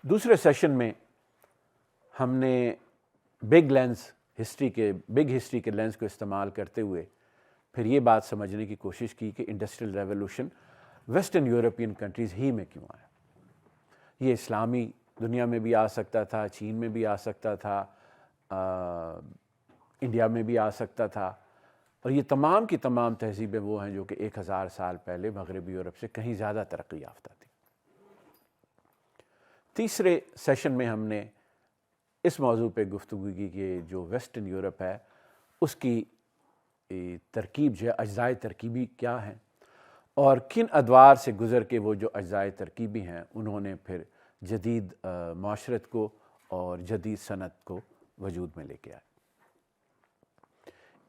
دوسرے سیشن میں ہم نے بگ ہسٹری کے لینس کو استعمال کرتے ہوئے پھر یہ بات سمجھنے کی کوشش کی کہ industrial revolution western European countries ہی میں کیوں آیا. یہ اسلامی دنیا میں بھی آ سکتا تھا، چین میں بھی آ سکتا تھا، انڈیا میں بھی آ سکتا تھا، اور یہ تمام کی تمام تہذیبیں وہ ہیں جو کہ 1000 سال پہلے مغربی یورپ سے کہیں زیادہ ترقی یافتہ تھی. تیسرے سیشن میں ہم نے اس موضوع پہ گفتگو کی کہ جو ویسٹرن یورپ ہے اس کی ترکیب جو ہے اجزائے ترکیبی کیا ہیں، اور کن ادوار سے گزر کے وہ جو اجزائے ترکیبی ہیں انہوں نے پھر جدید معاشرت کو اور جدید صنعت کو وجود میں لے کے آئے.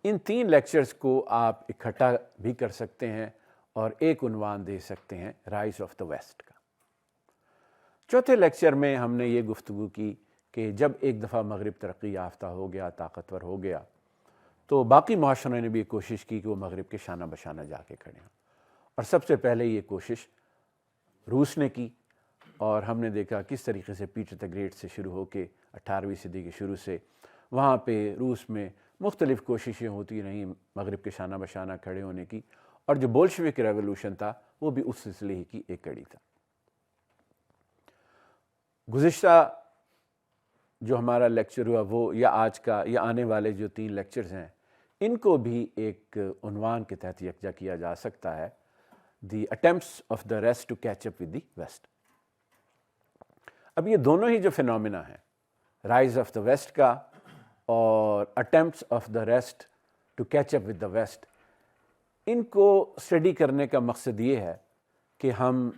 ان 3 لیکچرز کو آپ اکٹھا بھی کر سکتے ہیں اور ایک عنوان دے سکتے ہیں رائز آف دا ویسٹ کا. چوتھے لیکچر میں ہم نے یہ گفتگو کی کہ جب ایک دفعہ مغرب ترقی یافتہ ہو گیا، طاقتور ہو گیا، تو باقی معاشروں نے بھی کوشش کی کہ وہ مغرب کے شانہ بشانہ جا کے کھڑے ہوں، اور سب سے پہلے یہ کوشش روس نے کی. اور ہم نے دیکھا کس طریقے سے پیٹر دی گریٹ سے شروع ہو کے 18ویں صدی کے شروع سے وہاں پہ روس میں مختلف کوششیں ہوتی رہیں مغرب کے شانہ بشانہ کھڑے ہونے کی، اور جو بولشوک ریولوشن تھا وہ بھی اس سلسلے ہی کی ایک کڑی تھا. گزشتہ جو ہمارا لیکچر ہوا وہ یا آج کا یا آنے والے جو 3 لیکچرز ہیں ان کو بھی ایک عنوان کے تحت یکجا کیا جا سکتا ہے، the attempts of the rest to catch up with the west. اب یہ دونوں ہی جو فینومینا ہیں، رائز آف دا ویسٹ کا اور attempts of the rest to catch up with the west, ان کو اسٹڈی کرنے کا مقصد یہ ہے کہ ہم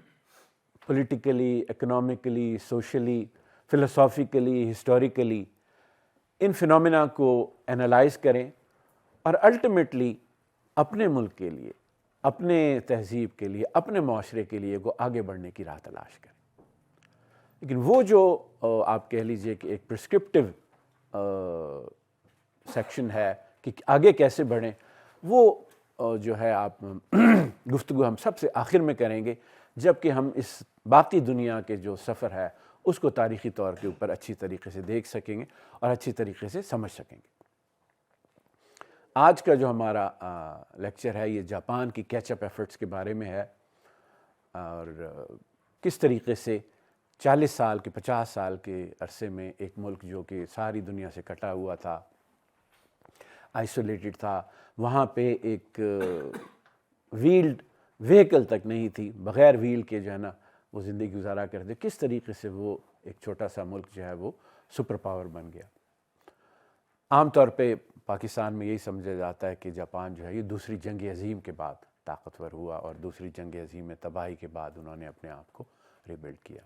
politically, economically, socially, philosophically, historically ان فینومینا کو انالائز کریں اور الٹیمیٹلی اپنے ملک کے لیے، اپنے تہذیب کے لیے، اپنے معاشرے کے لیے وہ آگے بڑھنے کی راہ تلاش کریں. لیکن وہ جو آپ کہہ لیجئے کہ ایک پرسکرپٹیو سیکشن ہے کہ آگے کیسے بڑھیں، وہ جو ہے آپ گفتگو ہم سب سے آخر میں کریں گے، جب کہ ہم اس باقی دنیا کے جو سفر ہے اس کو تاریخی طور کے اوپر اچھی طریقے سے دیکھ سکیں گے اور اچھی طریقے سے سمجھ سکیں گے. آج کا جو ہمارا لیکچر ہے یہ جاپان کی کیچ اپ ایفرٹس کے بارے میں ہے، اور کس طریقے سے 40 سال کے 50 سال کے عرصے میں ایک ملک جو کہ ساری دنیا سے کٹا ہوا تھا، آئسولیٹڈ تھا، وہاں پہ ایک ویلڈ وہیکل تک نہیں تھی، بغیر ویل کے جو ہے نا وہ زندگی گزارا کرتے، کس طریقے سے وہ ایک چھوٹا سا ملک جو ہے وہ سپر پاور بن گیا. عام طور پہ پاکستان میں یہی سمجھا جاتا ہے کہ جاپان جو ہے یہ دوسری جنگ عظیم کے بعد طاقتور ہوا، اور دوسری جنگ عظیم میں تباہی کے بعد انہوں نے اپنے آپ کو ریبلڈ کیا.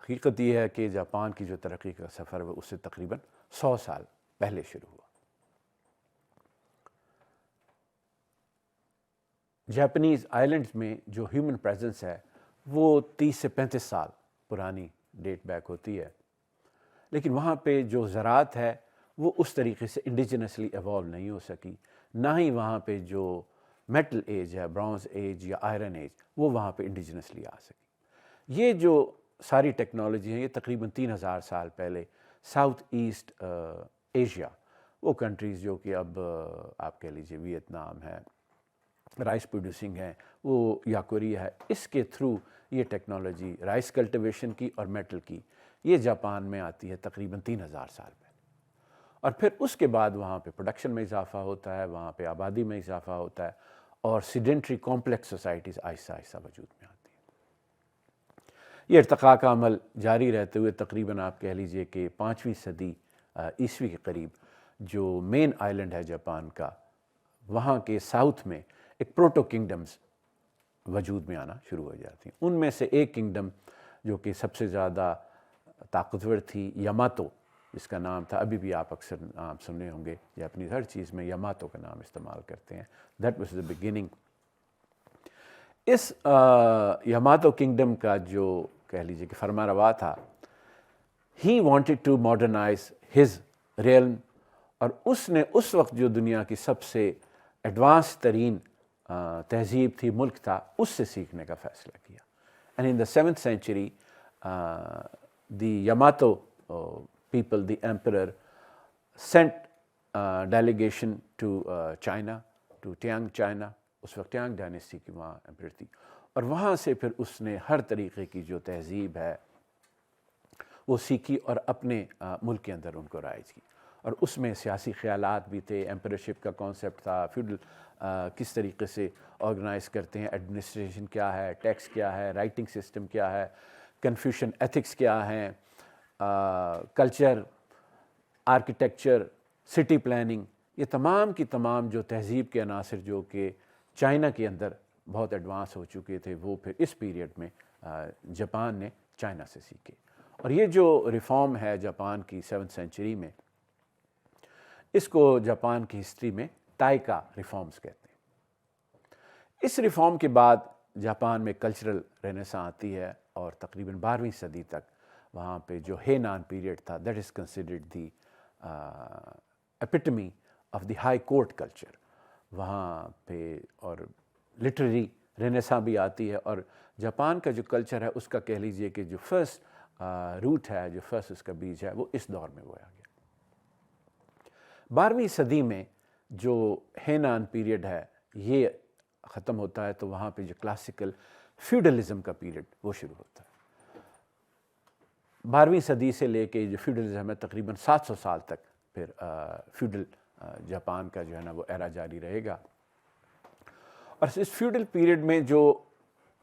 حقیقت یہ ہے کہ جاپان کی جو ترقی کا سفر ہے اس سے تقریباً 100 سال پہلے شروع ہوا. جاپنیز آئیلینڈز میں جو ہیومن پریزنس ہے وہ 30 سے 35 سال پرانی ڈیٹ بیک ہوتی ہے، لیکن وہاں پہ جو زراعت ہے وہ اس طریقے سے انڈیجنسلی ایوالو نہیں ہو سکی، نہ ہی وہاں پہ جو میٹل ایج ہے، برونز ایج یا آئرن ایج، وہ وہاں پہ انڈیجنسلی آ سکی. یہ جو ساری ٹیکنالوجی ہیں یہ تقریباً 3000 سال پہلے ساؤتھ ایسٹ ایشیا، وہ کنٹریز جو کہ اب آپ کہہ لیجیے ویتنام ہے، رائس پروڈیوسنگ ہے، وہ یا کوریا ہے، اس کے تھرو یہ ٹیکنالوجی رائس کلٹیویشن کی اور میٹل کی یہ جاپان میں آتی ہے تقریباً 3000 سال پہلے. اور پھر اس کے بعد وہاں پہ پروڈکشن میں اضافہ ہوتا ہے، وہاں پہ آبادی میں اضافہ ہوتا ہے، اور سیڈنٹری کمپلیکس سوسائٹیز آہستہ آہستہ وجود میں آتی ہیں. یہ ارتقاء کا عمل جاری رہتے ہوئے تقریباً آپ کہہ لیجئے کہ 5ویں صدی عیسوی کے قریب جو مین آئیلینڈ ہے جاپان کا، وہاں کے ساؤتھ میں ایک پروٹو کنگڈمز وجود میں آنا شروع ہو جاتی ہیں. ان میں سے ایک کنگڈم جو کہ سب سے زیادہ طاقتور تھی، یاماتو جس کا نام تھا، ابھی بھی آپ اکثر نام سنے ہوں گے، جاپنیز ہر چیز میں یاماتو کا نام استعمال کرتے ہیں. That was the beginning. اس یاماتو کنگڈم کا جو کہہ لیجیے کہ فرما روا تھا، he wanted to modernise his realm, اور اس نے اس وقت جو دنیا کی سب سے ایڈوانس ترین تہذیب تھی، ملک تھا، اس سے سیکھنے کا فیصلہ کیا. And in the 7th century the Yamato people, the emperor, sent delegation to China, to Tang China. اس وقت ٹیانگ ڈائنیسٹی کی وہاں ایمپرر تھی, اور وہاں سے پھر اس نے ہر طریقے کی جو تہذیب ہے وہ سیکھی اور اپنے ملک کے اندر ان کو رائج کی. اور اس میں سیاسی خیالات بھی تھے, ایمپررشپ کا کانسیپٹ تھا, فیوڈل کس طریقے سے آرگنائز کرتے ہیں, ایڈمنسٹریشن کیا ہے, ٹیکس کیا ہے, رائٹنگ سسٹم کیا ہے, کنفیوشن ایتھکس کیا ہیں, کلچر, آرکیٹیکچر, سٹی پلاننگ, یہ تمام کی تمام جو تہذیب کے عناصر جو کہ چائنا کے اندر بہت ایڈوانس ہو چکے تھے, وہ پھر اس پیریڈ میں جاپان نے چائنا سے سیکھے. اور یہ جو ریفارم ہے جاپان کی 7th سینچری میں, اس کو جاپان کی ہسٹری میں تائکا ریفارمز کہتے ہیں. اس ریفارم کے بعد جاپان میں کلچرل رینیساں آتی ہے, اور تقریباً 12ویں صدی تک وہاں پہ جو ہینان پیریڈ تھا, that is considered the epitome of the high court culture. وہاں پہ اور لٹریری رینیساں بھی آتی ہے, اور جاپان کا جو کلچر ہے اس کا کہہ لیجئے کہ جو فرسٹ روٹ ہے, جو فرسٹ اس کا بیج ہے, وہ اس دور میں بویا گیا. 12ویں صدی میں جو ہینان پیریڈ ہے یہ ختم ہوتا ہے, تو وہاں پہ جو کلاسیکل فیوڈلزم کا پیریڈ وہ شروع ہوتا ہے. 12ویں صدی سے لے کے جو فیوڈلزم ہے تقریباً 700 سال تک پھر فیوڈل جاپان کا جو ہے نا وہ ایرا جاری رہے گا. اور اس فیوڈل پیریڈ میں جو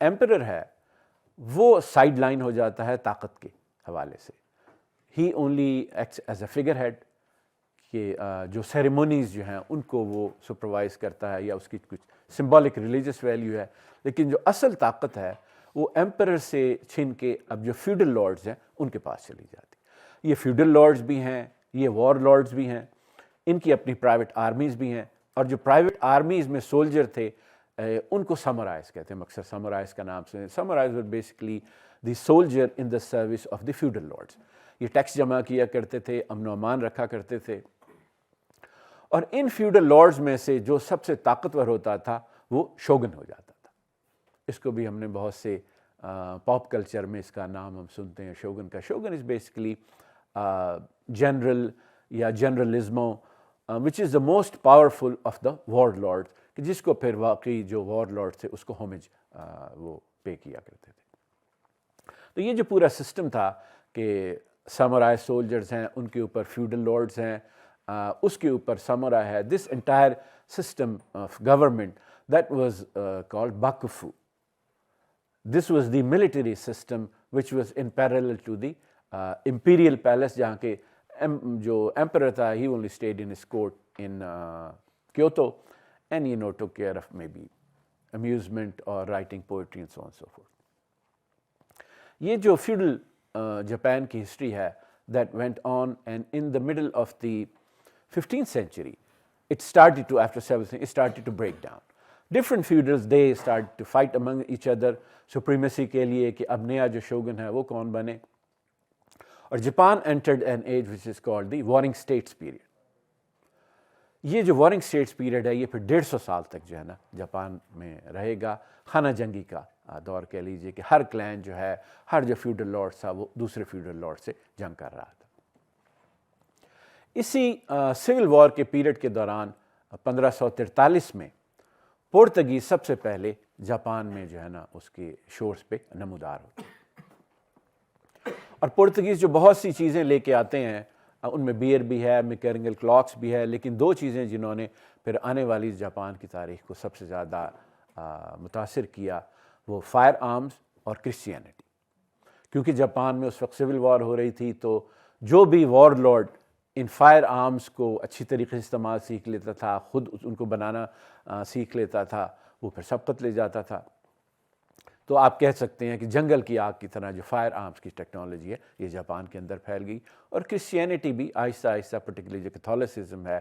ایمپرر ہے وہ سائیڈ لائن ہو جاتا ہے طاقت کے حوالے سے. He only acts as a figure head, کہ جو سیریمونیز جو ہیں ان کو وہ سپروائز کرتا ہے, یا اس کی کچھ سمبولک ریلیجس ویلیو ہے, لیکن جو اصل طاقت ہے وہ ایمپرر سے چھن کے اب جو فیوڈل لارڈز ہیں ان کے پاس چلی جاتی. یہ فیوڈل لارڈز بھی ہیں, یہ وار لارڈز بھی ہیں, ان کی اپنی پرائیویٹ آرمیز بھی ہیں, اور جو پرائیویٹ آرمیز میں سولجر تھے ان کو سامورائز کہتے ہیں. اکثر سامورائز کا نام سے, samurais were basically the soldier in the service of the feudal lords. یہ ٹیکس جمع کیا کرتے تھے, امن و امان رکھا کرتے تھے, اور ان فیوڈل لارڈز میں سے جو سب سے طاقتور ہوتا تھا وہ شوگن ہو جاتا تھا. اس کو بھی ہم نے بہت سے پاپ کلچر میں اس کا نام ہم سنتے ہیں شوگن کا. شوگن از بیسکلی جنرل یا generalissimo which is the most powerful of the war lord, کہ جس کو پھر واقعی جو وار لارڈ تھے اس کو ہومیج وہ پے کیا کرتے تھے. تو یہ جو پورا سسٹم تھا کہ سامورائی سولجرز ہیں, ان کے اوپر فیوڈل لارڈز ہیں, اس کے اوپر سامورائی ہے, this entire system of government that was called bakufu. This was the military system which was in parallel to the imperial palace, جہاں کے جو emperor تھا he only stayed in his court in Kyoto, and took care of maybe amusement or writing poetry and so on and so forth. یہ جو feudal Japan کی history ہے that went on, and in the middle of the 15th century it started to, after several, it started to break down. Different feudals they started to fight among each other supremacy کے لیے کہ اب نیا جو shogun ہے وہ کون بنے. اور Japan entered an age which is called the warring states period. یہ جو وارنگ اسٹیٹس پیریڈ ہے یہ پھر 150 سال تک جو ہے نا جاپان میں رہے گا. خانہ جنگی کا دور کہہ لیجئے کہ ہر کلین جو ہے, ہر جو فیوڈل لارڈ تھا وہ دوسرے فیوڈل لارڈ سے جنگ کر رہا تھا. اسی سول وار کے پیریڈ کے دوران 1543 میں پرتگیز سب سے پہلے جاپان میں جو ہے نا اس کے شورز پہ نمودار ہوتے ہیں. اور پرتگیز جو بہت سی چیزیں لے کے آتے ہیں, ان میں بیئر بھی ہے, میکینیکل کلاکس بھی ہے, لیکن دو چیزیں جنہوں نے پھر آنے والی جاپان کی تاریخ کو سب سے زیادہ متاثر کیا وہ فائر آرمز اور کرسچینٹی. کیونکہ جاپان میں اس وقت سول وار ہو رہی تھی, تو جو بھی وار لارڈ ان فائر آرمز کو اچھی طریقے سے استعمال سیکھ لیتا تھا, خود ان کو بنانا سیکھ لیتا تھا, وہ پھر سبقت لے جاتا تھا. تو آپ کہہ سکتے ہیں کہ جنگل کی آگ کی طرح جو فائر آرمز کی ٹیکنالوجی ہے یہ جاپان کے اندر پھیل گئی. اور کرسچینٹی بھی آہستہ آہستہ, پرٹیکولرلی جو کیتھولسزم ہے,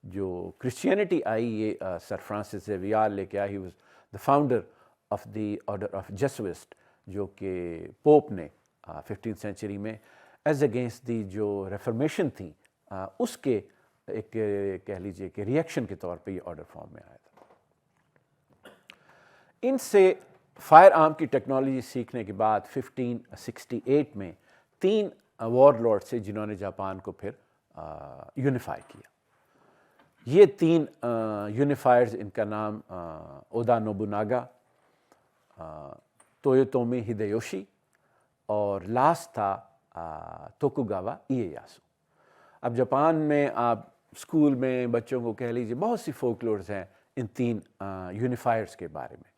جو کرسچینٹی آئی یہ سر فرانسس زیویئر لے کے آئی. He was the founder of the order of Jesuits, جو کہ پوپ نے 15th سینچری میں ایز اگینسٹ دی جو ریفارمیشن تھی اس کے ایک کہہ لیجیے کہ ریئیکشن کے طور پہ یہ آرڈر فارم میں آیا تھا. ان سے فائر آرم کی ٹیکنالوجی سیکھنے کے بعد 1568 میں 3 وار لارڈ سے جنہوں نے جاپان کو پھر یونیفائی کیا. یہ 3 یونیفائرز، ان کا نام اودا نوبوناگا، تویوتومی ہیدیوشی اور لاسٹ تھا توکوگاوا اییاسو. اب جاپان میں آپ اسکول میں بچوں کو کہہ لیجیے بہت سی فولکلورز ہیں ان 3 یونیفائرز کے بارے میں.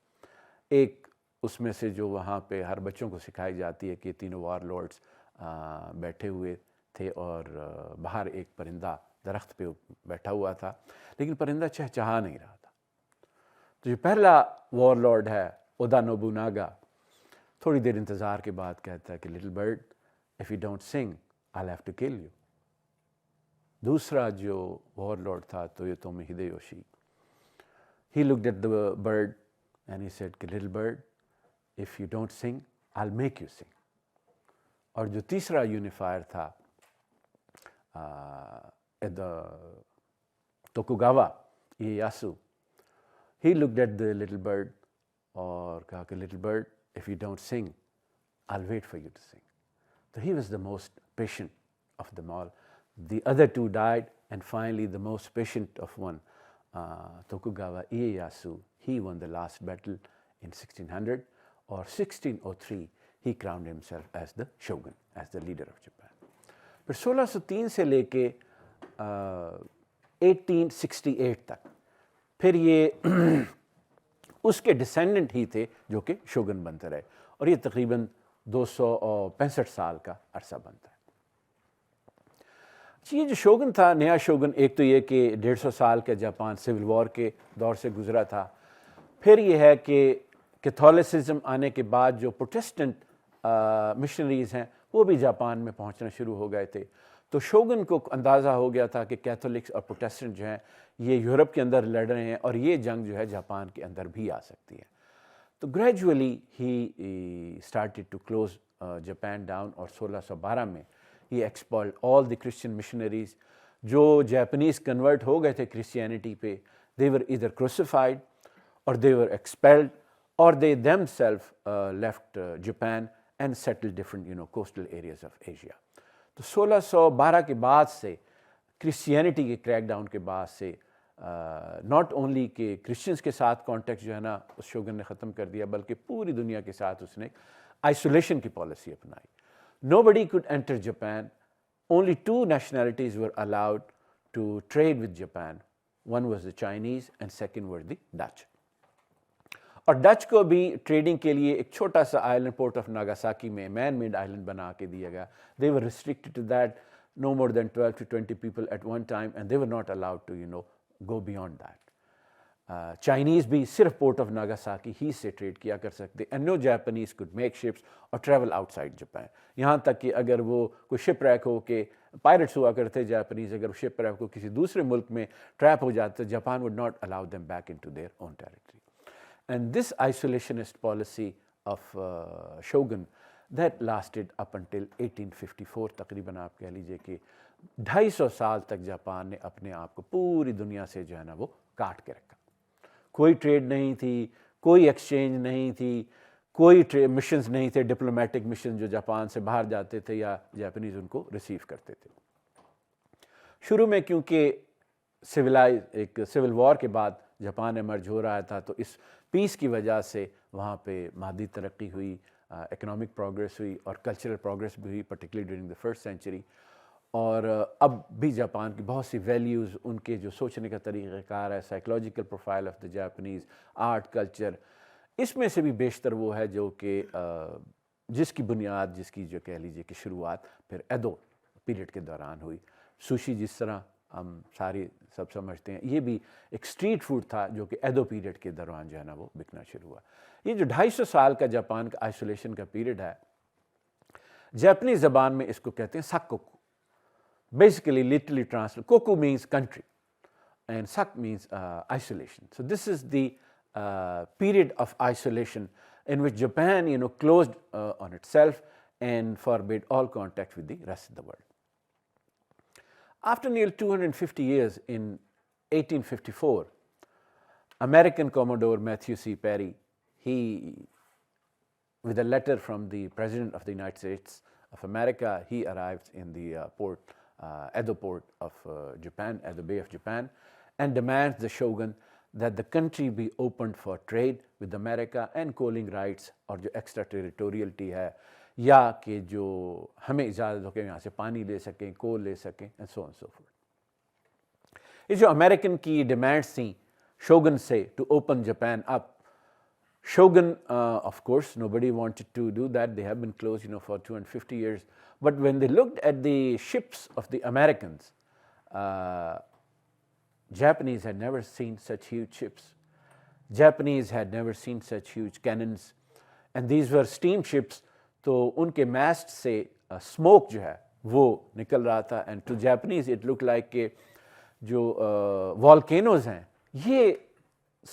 ایک اس میں سے جو وہاں پہ ہر بچوں کو سکھائی جاتی ہے کہ تینوں وار لارڈز بیٹھے ہوئے تھے اور باہر ایک پرندہ درخت پہ بیٹھا ہوا تھا، لیکن پرندہ چہچہا نہیں رہا تھا. تو جو پہلا وار لارڈ ہے اودا نوبوناگا، تھوڑی دیر انتظار کے بعد کہتا ہے کہ little bird if you don't sing I have to kill you. دوسرا جو وار لارڈ تھا Toyotomi Hideyoshi, he looked at the bird and he said کہ little bird if you don't sing I will make you سنگ. اور جو تیسرا unifier تھا Tokugawa Ieyasu, he looked at the little bird اور کہا کہ little bird if you don't sing I will wait for you to sing. تو he was the most patient of them all. The other 2 died, and finally the most patient of one, Tokugawa Ieyasu, he won the last battle in 1600, or 1603 he crowned himself as the shogun, as the leader of Japan. پھر 1603 سے لے کے 1868 تک پھر یہ اس کے descendant ہی تھے جو کہ شوگن بنتے رہے، اور یہ تقریباً 265 سال کا عرصہ بنتا ہے. یہ جو شوگن تھا، نیا شوگن، ایک تو یہ کہ 150 سال کا جاپان سول وار کے دور سے گزرا تھا. پھر یہ ہے کہ کیتھولسزم آنے کے بعد جو پروٹیسٹنٹ مشنریز ہیں وہ بھی جاپان میں پہنچنا شروع ہو گئے تھے. تو شوگن کو اندازہ ہو گیا تھا کہ کیتھولکس اور پروٹیسٹنٹ جو ہیں یہ یورپ کے اندر لڑ رہے ہیں اور یہ جنگ جو ہے جاپان کے اندر بھی آ سکتی ہے. تو گریجولی ہی started to close Japan down, اور 1612 میں he expelled all the Christian missionaries. جو جاپنیز کنورٹ ہو گئے تھے کرسچینٹی پہ، they were either crucified or they were expelled or they themselves left Japan and settled different coastal areas of Asia. تو 1612 کے بعد سے کرسچینٹی کے کریک ڈاؤن کے بعد سے ناٹ اونلی کہ کرسچنس کے ساتھ کانٹیکٹ جو ہے نا اس شوگن نے ختم کر دیا، بلکہ پوری دنیا کے ساتھ اس نے آئسولیشن کی policy اپنائی. Nobody could enter Japan. Only 2 nationalities were allowed to trade with Japan. One was the Chinese and second were the Dutch. اور ڈچ کو بھی ٹریڈنگ کے لیے ایک چھوٹا سا آئلینڈ پورٹ آف ناگاساکی میں مین میڈ آئلینڈ بنا کے دیا گیا. They were restricted to that, no more than 12 to 20 people at one time, and they were not allowed to go beyond that. Chinese بھی صرف پورٹ آف ناگاساکی ہی سے trade کیا کر سکتے، and no Japanese could make ships اور travel outside Japan. یہاں تک کہ اگر وہ کوئی شپ ریک ہو کے پائرٹس ہوا کرتے جاپنیز، اگر شپ ریک ہو کسی دوسرے ملک میں ٹریپ ہو جاتے، Japan would not allow them back into their own territory. And this isolationist policy of shogun that lasted up until 1854. تقریباً آپ کہہ لیجیے کہ 250 سال تک جاپان نے اپنے آپ کو پوری دنیا سے جو ہے نا وہ کاٹ کے رکھا. کوئی ٹریڈ نہیں تھی، کوئی ایکسچینج نہیں تھی، کوئی مشنز نہیں تھے، ڈپلومیٹک مشن جو جاپان سے باہر جاتے تھے یا جاپنیز ان کو ریسیو کرتے تھے. شروع میں کیونکہ ایک سول وار کے بعد جاپان ایمرج ہو رہا تھا، تو اس پیس کی وجہ سے وہاں پہ مادی ترقی ہوئی، اکنامک پروگریس ہوئی اور کلچرل پروگریس بھی ہوئی، particularly during the first century. اور اب بھی جاپان کی بہت سی ویلیوز، ان کے جو سوچنے کا طریقہ کار ہے، psychological profile of the Japanese, art, culture, اس میں سے بھی بیشتر وہ ہے جو کہ جس کی بنیاد، جس کی جو کہہ لیجیے کہ شروعات پھر ایدو پیریڈ کے دوران ہوئی. سوشی جس طرح ہم ساری سب سمجھتے ہیں، یہ بھی ایک اسٹریٹ فوڈ تھا جو کہ ایدو پیریڈ کے دوران جو ہے نا وہ بکنا شروع ہوا. یہ جو 250 سال کا جاپان کا آئسولیشن کا پیریڈ ہے، جاپنی زبان میں اس کو کہتے ہیں ساکوکو. Basically, literally translate, koku means country and sak means isolation. So this is the period of isolation in which Japan, closed on itself and forbade all contact with the rest of the world. After nearly 250 years, in 1854, American Commodore Matthew C. Perry, he with a letter from the President of the United States of America. He arrives in the Edo port of Japan, Edo Bay of Japan, and demands the shogun that the country be opened for trade with America and coaling rights, اور جو extra territoriality ہے یا کہ جو ہمیں اجازت ہو کہ یہاں سے پانی لے سکیں, کول لے سکیں, and so on and so forth. یہ جو امریکن کی ڈیمانڈس تھیں شوگن سے to open Japan up, Shogun, of course, nobody wanted to do that. They have been closed, for 250 years. But when they looked at the ships of the Americans, Japanese had never seen such huge ships. Japanese had never seen such huge cannons. And these were steam ships. تو ان کے mast سے smoke جو ہے وہ نکل رہا تھا. And to Japanese it looked like کہ جو volcanoes ہیں یہ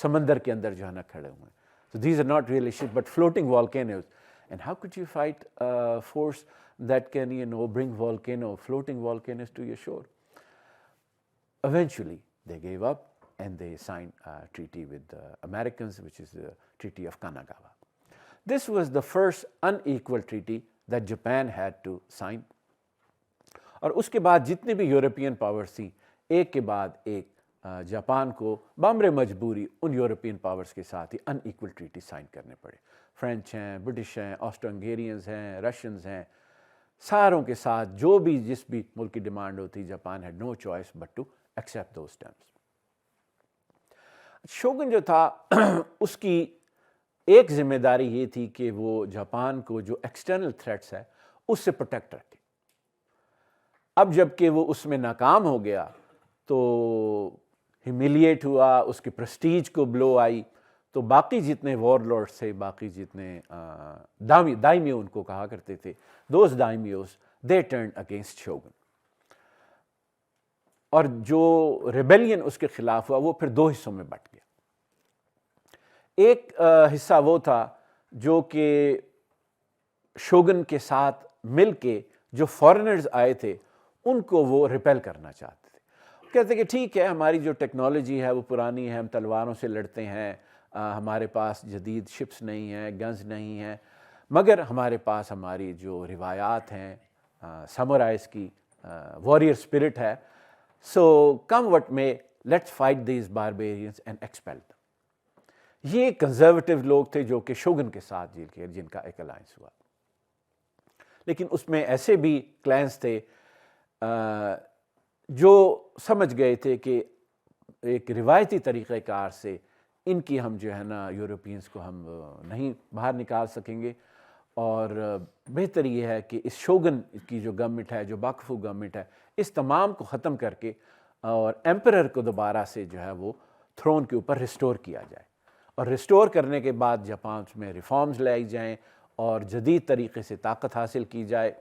سمندر کے اندر جو ہے نا کھڑے ہوئے ہیں. So these are not really ships, but floating volcanoes. And how could you fight a force that can, bring floating volcanoes to your shore? Eventually, they gave up and they signed a treaty with the Americans, which is the Treaty of Kanagawa. This was the first unequal treaty that Japan had to sign. اور اس کے بعد جتنے بھی European powers تھیں ایک کے بعد ایک جاپان کو بامر مجبوری ان یورپین پاورز کے ساتھ ہی ان ایکول ٹریٹی سائن کرنے پڑے. فرینچ ہیں, برٹش ہیں, آسٹرو ہنگیرینز ہیں, رشینز ہیں, ساروں کے ساتھ جو بھی جس بھی ملک کی ڈیمانڈ ہوتی Japan had no choice but to accept those terms. Shogun جو تھا اس کی ایک ذمہ داری یہ تھی کہ وہ جاپان کو جو ایکسٹرنل تھریٹس ہے اس سے پروٹیکٹ رکھے. اب جب کہ وہ اس میں ناکام ہو گیا تو ہیمیلیٹ ہوا, اس کی پرسٹیج کو بلو آئی, تو باقی جتنے وار لارڈس تھے, باقی جتنے دائمیو ان کو کہا کرتے تھے, those daimyos they turn against shogun. اور جو ریبیلین اس کے خلاف ہوا وہ پھر دو حصوں میں بٹ گیا. ایک حصہ وہ تھا جو کہ شوگن کے ساتھ مل کے جو فارنرز آئے تھے ان کو وہ ریپیل کرنا چاہتے تھے. کہتے کہ ٹھیک ہے ہماری جو ٹیکنالوجی ہے وہ پرانی ہے, ہم تلواروں سے لڑتے ہیں, ہمارے پاس جدید شپس نہیں ہیں, گنز نہیں ہیں, مگر ہمارے پاس ہماری جو روایات ہیں سامورائز کی, واریر اسپرٹ ہے, so come what may let's fight these barbarians and expel them. یہ کنزرویٹو لوگ تھے جو کہ شوگن کے ساتھ جن کا ایک الائنس ہوا. لیکن اس میں ایسے بھی کلینس تھے جو سمجھ گئے تھے کہ ایک روایتی طریقہ کار سے ان کی ہم جو ہے نا یورپینز کو ہم نہیں باہر نکال سکیں گے, اور بہتر یہ ہے کہ اس شوگن کی جو گورنمنٹ ہے, جو باکفو گورنمنٹ ہے, اس تمام کو ختم کر کے اور ایمپرر کو دوبارہ سے جو ہے وہ تھرون کے اوپر ریسٹور کیا جائے. اور ریسٹور کرنے کے بعد جاپان میں ریفارمز لائی جائیں اور جدید طریقے سے طاقت حاصل کی جائے,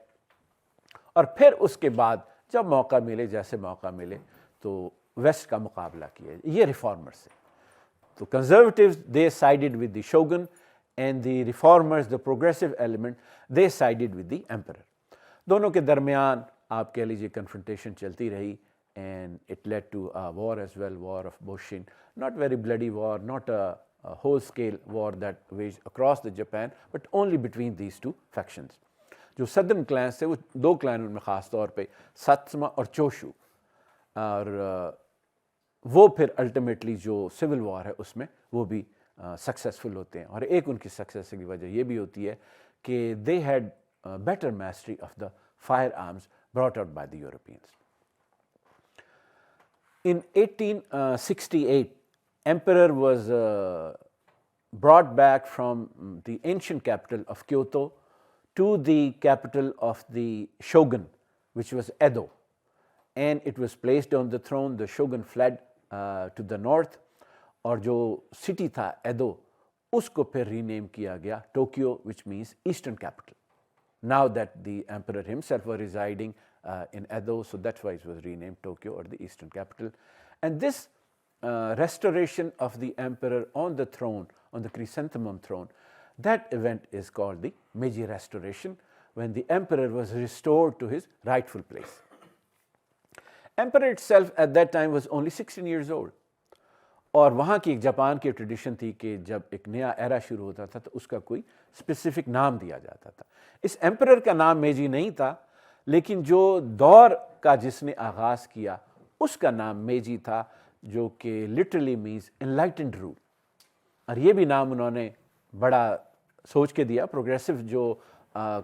اور پھر اس کے بعد جب موقع ملے, جیسے موقع ملے, تو ویسٹ کا مقابلہ کیا جائے. یہ ریفارمرز سے. تو conservatives they sided with the shogun and the reformers, the progressive element, they sided with the emperor. دونوں کے درمیان آپ کہہ لیجیے کنفرنٹیشن چلتی رہی, and it led to war as well, war of Boshin, not very bloody war, not a whole-scale war that waged across the Japan, but only between these two factions. جو southern cleanse تھے وہ دو کلینوں میں خاص طور پہ ساتسما اور چوشو, اور وہ پھر الٹیمیٹلی جو سول وار ہے اس میں وہ بھی سکسیسفل ہوتے ہیں. اور ایک ان کی سکسیس کی وجہ یہ بھی ہوتی ہے کہ they had better mastery of the firearms brought out by the Europeans. In 1868, Emperor was brought back from the ancient capital of Kyoto to the capital of the shogun, which was Edo, and it was placed on the throne. The shogun fled to the north, اور جو city تھا Edo اس کو پھر rename کیا گیا Tokyo, which means eastern capital. Now that the emperor himself was residing in Edo, so that's why it was renamed Tokyo, or the eastern capital. And this restoration of the emperor on the throne, on the chrysanthemum throne, that event is called the Meiji Restoration, when the emperor was restored to his rightful place. Emperor itself at that time was only 16 years old, اور وہاں کی ایک Japan کی tradition تھی کہ جب ایک نیا ایرا شروع ہوتا تھا تو اس کا کوئی اسپیسیفک نام دیا جاتا تھا. اس ایمپرر کا نام میجی نہیں تھا, لیکن جو دور کا جس نے آغاز کیا اس کا نام میجی تھا, جو کہ لٹرلی مینز انلائٹنڈ رول. اور یہ بھی نام انہوں نے بڑا سوچ کے دیا, پروگریسو جو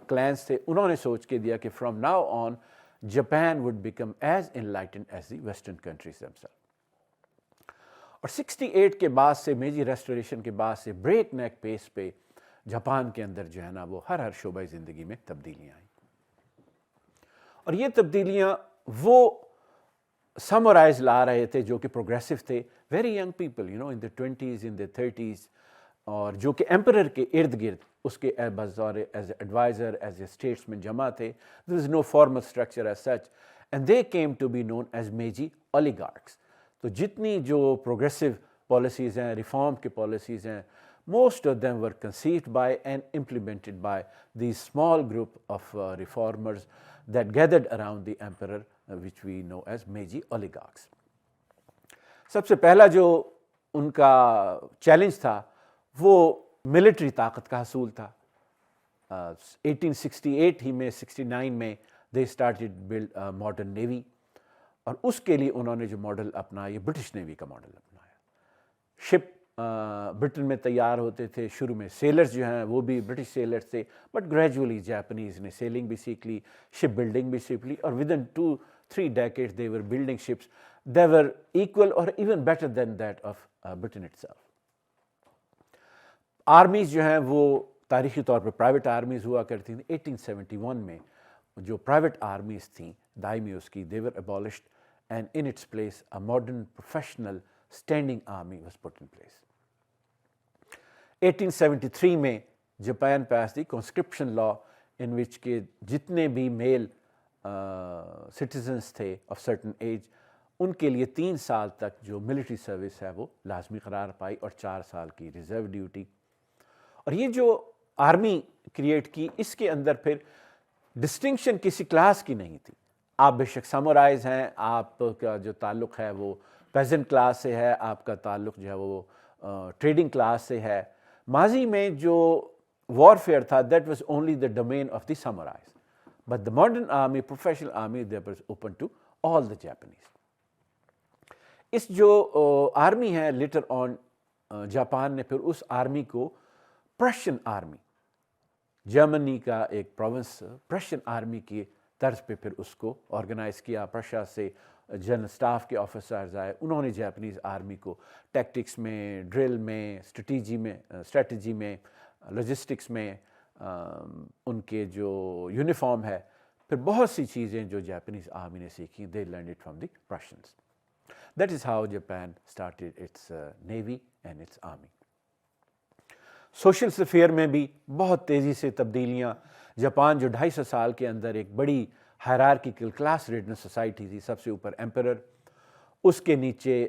کلینس تھے انہوں نے سوچ کے دیا کہ from now on Japan would become as enlightened as the western countries themselves. اور 68 کے بعد سے, میجی ریسٹوریشن کے بعد سے بریک نیک پیس پہ جاپان کے اندر جو ہے نا وہ ہر شعبہ زندگی میں تبدیلیاں آئیں. اور یہ تبدیلیاں وہ سامورائز لا رہے تھے جو کہ پروگریسو تھے, very young people in the 20s in the 30s, اور جو کہ ایمپرر کے ارد گرد اس کے بطور as a adviser, as a statesman جمع تھے. there is no formal structure as such, and they came to be known as Meiji oligarchs. تو جتنی جو پروگریسو پالیسیز ہیں, ریفارم کی پالیسیز ہیں, most of them were conceived by and implemented by these small group of reformers that gathered around the emperor, which we know as Meiji oligarchs. سب سے پہلا جو ان کا چیلنج تھا وہ ملٹری طاقت کا حصول تھا. 1868 ہی میں 69 میں they started build a modern navy, اور اس کے لیے انہوں نے جو ماڈل اپنایا یہ برٹش نیوی کا ماڈل اپنایا. شپ برٹن میں تیار ہوتے تھے, شروع میں سیلرز جو ہیں وہ بھی برٹش سیلرز تھے, بٹ گریجولی جاپنیز نے سیلنگ بھی سیکھ لی, شپ بلڈنگ بھی سیکھ لی, اور ودن 2-3 decades they were building ships that were equal or even better than that of Britain itself. Armies جو ہیں وہ تاریخی طور پر پرائیویٹ آرمیز ہوا کرتی تھیں. 1871 میں جو پرائیویٹ آرمیز تھیں دائمیوز کی, they were abolished, and in its place a modern professional standing army was put in place. 1873 میں Japan passed the conscription law in which کہ جتنے بھی میل citizens تھے of certain age ان کے لیے 3 سال تک جو ملٹری سروس ہے وہ لازمی قرار پائی, اور 4 سال کی ریزرو ڈیوٹی. اور یہ جو آرمی کریٹ کی, اس کے اندر پھر ڈسٹنکشن کسی کلاس کی نہیں تھی. آپ بے شک سامورائز ہیں, آپ کا جو تعلق ہے وہ پیزنٹ کلاس سے ہے, آپ کا تعلق جو ہے وہ ٹریڈنگ کلاس سے ہے. ماضی میں جو وارفیئر تھا that was only the domain of the samurais, but the modern army, professional army, that was open to all the Japanese. اس جو آرمی ہے لیٹر آن جاپان نے پھر اس آرمی کو پرشین آرمی, جرمنی کا ایک پروونس, پرشین آرمی کی طرز پہ پھر اس کو آرگنائز کیا. پرشیا سے جنرل اسٹاف کے آفیسرز آئے, انہوں نے جاپنیز آرمی کو ٹیکٹکس میں, ڈرل میں, اسٹریٹجی میں, لاجسٹکس میں, ان کے جو یونیفارم ہے, پھر بہت سی چیزیں جو جاپنیز آرمی نے سیکھی, they learned it from the Prussians. That is how Japan started its navy and its army. Social sphere میں بھی بہت تیزی سے تبدیلیاں. جاپان جو 250 سال کے اندر ایک بڑی ہائرارکیکل کلاس ریڈن سوسائٹی تھی, سب سے اوپر ایمپرر, اس کے نیچے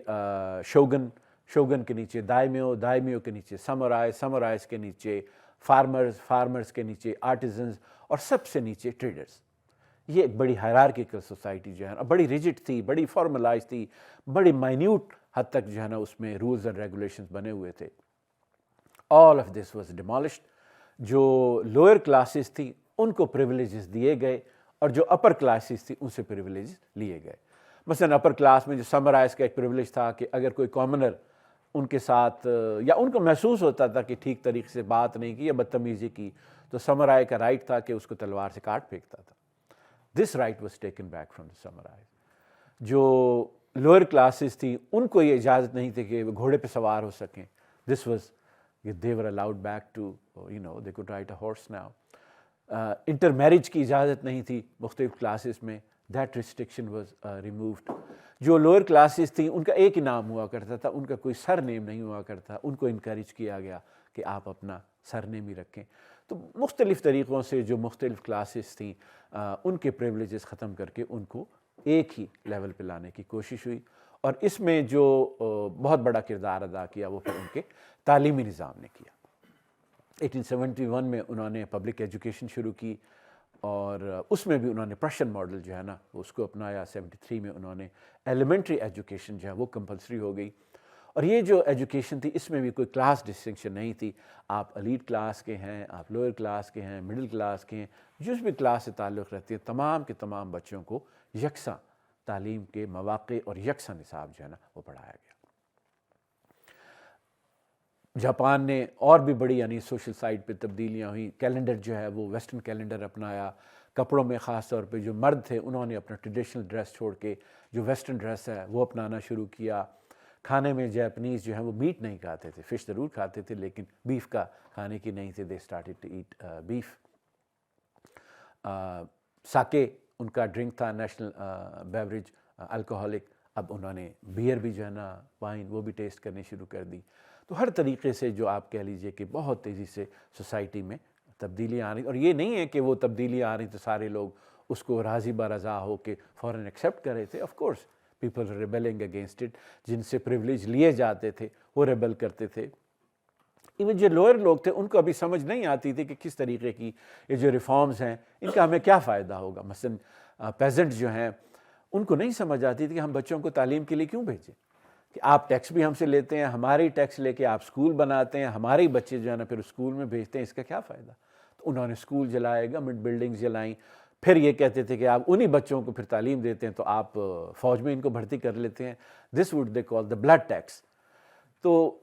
شوگن, شوگن کے نیچے دائمیو, دائمیو کے نیچے سامورائز, سامورائز کے نیچے فارمرز, فارمرز کے نیچے آرٹیزنز, اور سب سے نیچے ٹریڈرز. یہ ایک بڑی ہائرارکیکل سوسائٹی جو ہے نا, بڑی ریجڈ تھی, بڑی فارملائز تھی, بڑی مائنیوٹ حد تک جو ہے نا اس میں رولز اینڈ ریگولیشنز بنے ہوئے تھے. All of this was demolished. جو لوئر کلاسز تھی ان کو پریولیجز دیے گئے, اور جو اپر کلاسز تھی ان سے پریولیجز لیے گئے. مثلا اپر کلاس میں جو سامورائز کا ایک پریولیج تھا کہ اگر کوئی کامنر ان کے ساتھ, یا ان کو محسوس ہوتا تھا کہ ٹھیک طریقے سے بات نہیں کی یا بدتمیزی کی, تو سامورائی کا رائٹ تھا کہ اس کو تلوار سے کاٹ پھینکتا تھا. This right was taken back from the samurai. جو لوئر کلاسز تھی ان کو یہ اجازت نہیں تھی کہ وہ گھوڑے پہ سوار ہو سکیں. This was they were allowed back to, they could ride a horse now. Intermarriage کی اجازت نہیں تھی مختلف کلاسز میں, that restriction was removed. جو لوئر کلاسز تھیں ان کا ایک ہی نام ہوا کرتا تھا, ان کا کوئی سر نیم نہیں ہوا کرتا, ان کو انکریج کیا گیا کہ آپ اپنا سر نیم ہی رکھیں. تو مختلف طریقوں سے جو مختلف کلاسز تھیں ان کے پریولیجز ختم کر کے ان کو ایک ہی لیول پہ لانے کی کوشش ہوئی. اور اس میں جو بہت بڑا کردار ادا کیا وہ پھر ان کے تعلیمی نظام نے کیا. 1871 میں انہوں نے پبلک ایجوکیشن شروع کی, اور اس میں بھی انہوں نے پرشین ماڈل جو ہے نا اس کو اپنایا. 73 میں انہوں نے ایلیمنٹری ایجوکیشن جو ہے وہ کمپلسری ہو گئی. اور یہ جو ایجوکیشن تھی اس میں بھی کوئی کلاس ڈسٹنکشن نہیں تھی، آپ ایلیٹ کلاس کے ہیں، آپ لوئر کلاس کے ہیں، مڈل کلاس کے ہیں، جس بھی کلاس سے تعلق رہتی ہے تمام کے تمام بچوں کو یکساں تعلیم کے مواقع اور یکساں نصاب جو ہے نا وہ پڑھایا گیا۔ جاپان نے اور بھی بڑی یعنی سوشل سائڈ پہ تبدیلیاں ہوئیں، کیلنڈر جو ہے وہ ویسٹرن کیلنڈر اپنایا، کپڑوں میں خاص طور پہ جو مرد تھے انہوں نے اپنا ٹریڈیشنل ڈریس چھوڑ کے جو ویسٹرن ڈریس ہے وہ اپنانا شروع کیا۔ کھانے میں جاپنیز جو ہیں وہ میٹ نہیں کھاتے تھے، فش ضرور کھاتے تھے لیکن بیف کا کھانے کی نہیں تھے، they started to eat beef. Sake ان کا ڈرنک تھا، نیشنل بیوریج الکوہولک، اب انہوں نے بیئر بھی جو ہے نا وائن وہ بھی ٹیسٹ کرنی شروع کر دی۔ تو ہر طریقے سے جو آپ کہہ لیجئے کہ بہت تیزی سے سوسائٹی میں تبدیلیاں آ رہی، اور یہ نہیں ہے کہ وہ تبدیلیاں آ رہی تو سارے لوگ اس کو راضی برضا ہو کے فوراً ایکسیپٹ کر رہے تھے۔ Of course people rebelling against it, جن سے پریولیج لیے جاتے تھے وہ ریبل کرتے تھے۔ ایون جو لوئر لوگ تھے ان کو ابھی سمجھ نہیں آتی تھی کہ کس طریقے کی یہ جو ریفارمز ہیں ان کا ہمیں کیا فائدہ ہوگا۔ مثلا پیزنٹ جو ہیں ان کو نہیں سمجھ آتی تھی کہ ہم بچوں کو تعلیم کے لیے کیوں بھیجیں، کہ آپ ٹیکس بھی ہم سے لیتے ہیں، ہماری ٹیکس لے کے آپ اسکول بناتے ہیں، ہمارے ہی بچے جو ہے نا پھر اسکول میں بھیجتے ہیں، اس کا کیا فائدہ۔ تو انہوں نے اسکول جلائے، گورنمنٹ بلڈنگز جلائیں، پھر یہ کہتے تھے کہ آپ انہی بچوں کو پھر تعلیم دیتے ہیں تو آپ فوج میں ان کو بھرتی کر لیتے ہیں، this would they call the blood tax. تو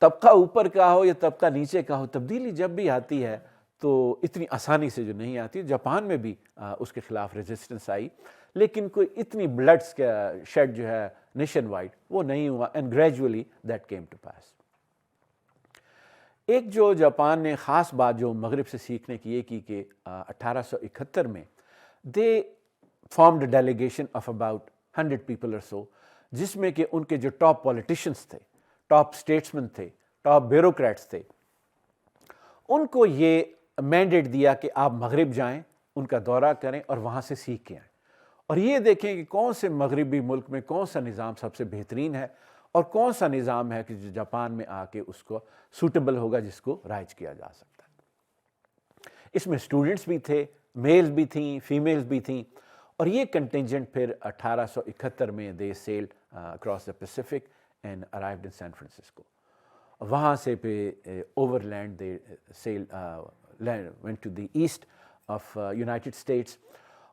طبقہ اوپر کا ہو یا طبقہ نیچے کا ہو، تبدیلی جب بھی آتی ہے تو اتنی آسانی سے جو نہیں آتی۔ جاپان میں بھی اس کے خلاف ریزسٹنس آئی لیکن کوئی اتنی بلڈس کا شیڈ جو ہے نیشن وائڈ وہ نہیں ہوا، and gradually that came to pass. ایک جو جاپان نے خاص بات جو مغرب سے سیکھنے کی یہ کی کہ 1871 میں they formed delegation of about 100 people اور سو، جس میں کہ ان کے جو ٹاپ پولیٹیشنز تھے، ٹاپ اسٹیٹسمین تھے، ٹاپ بیوروکریٹس تھے، ان کو یہ مینڈیٹ دیا کہ آپ مغرب جائیں، ان کا دورہ کریں اور وہاں سے سیکھ کے آئیں، اور یہ دیکھیں کہ کون سے مغربی ملک میں کون سا نظام سب سے بہترین ہے اور کون سا نظام ہے کہ جو جاپان میں آ کے اس کو سوٹیبل ہوگا، جس کو رائج کیا جا سکتا ہے۔ اس میں اسٹوڈنٹس بھی تھے، میلز بھی تھیں، فیمیلز بھی تھیں، اور یہ کنٹینجنٹ پھر 1871 میں they sailed across the Pacific and arrived in San Francisco. وہاں سے پہ over land they sail went to the east of United States,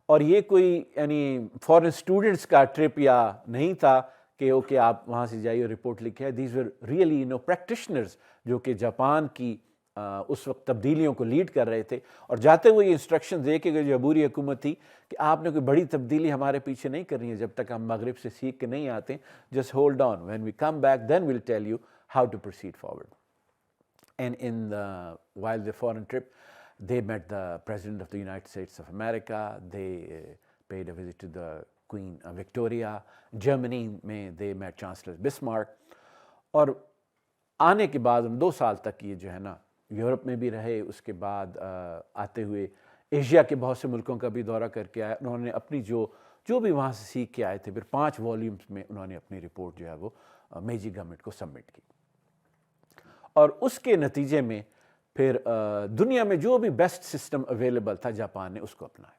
اور یہ کوئی یعنی فورن اسٹوڈنٹس کا ٹرپ یا نہیں تھا کہ اوکے آپ وہاں سے جائیے رپورٹ لکھے۔ دیز ور ریئلی پریکٹیشنرز جو کہ جاپان کی اس وقت تبدیلیوں کو لیڈ کر رہے تھے، اور جاتے ہوئے یہ انسٹرکشن دے کے جو عبوری حکومت تھی کہ آپ نے کوئی بڑی تبدیلی ہمارے پیچھے نہیں کرنی ہے جب تک ہم مغرب سے سیکھ کے نہیں آتے، just hold on, when we come back then we'll tell you how to proceed forward. And while the foreign trip, they met the President of the United States of America, they paid a visit to the Queen Victoria, Germany میں they met Chancellor Bismarck، اور آنے کے بعد 2 سال تک یہ جو ہے نا یورپ میں بھی رہے، اس کے بعد آتے ہوئے ایشیا کے بہت سے ملکوں کا بھی دورہ کر کے آیا۔ انہوں نے اپنی جو بھی وہاں سے سیکھ کے آئے تھے پھر 5 والیومز میں انہوں نے اپنی رپورٹ جو ہے وہ میجی گورنمنٹ کو سبمٹ کی، اور اس کے نتیجے میں پھر دنیا میں جو بھی بیسٹ سسٹم اویلیبل تھا جاپان نے اس کو اپنایا۔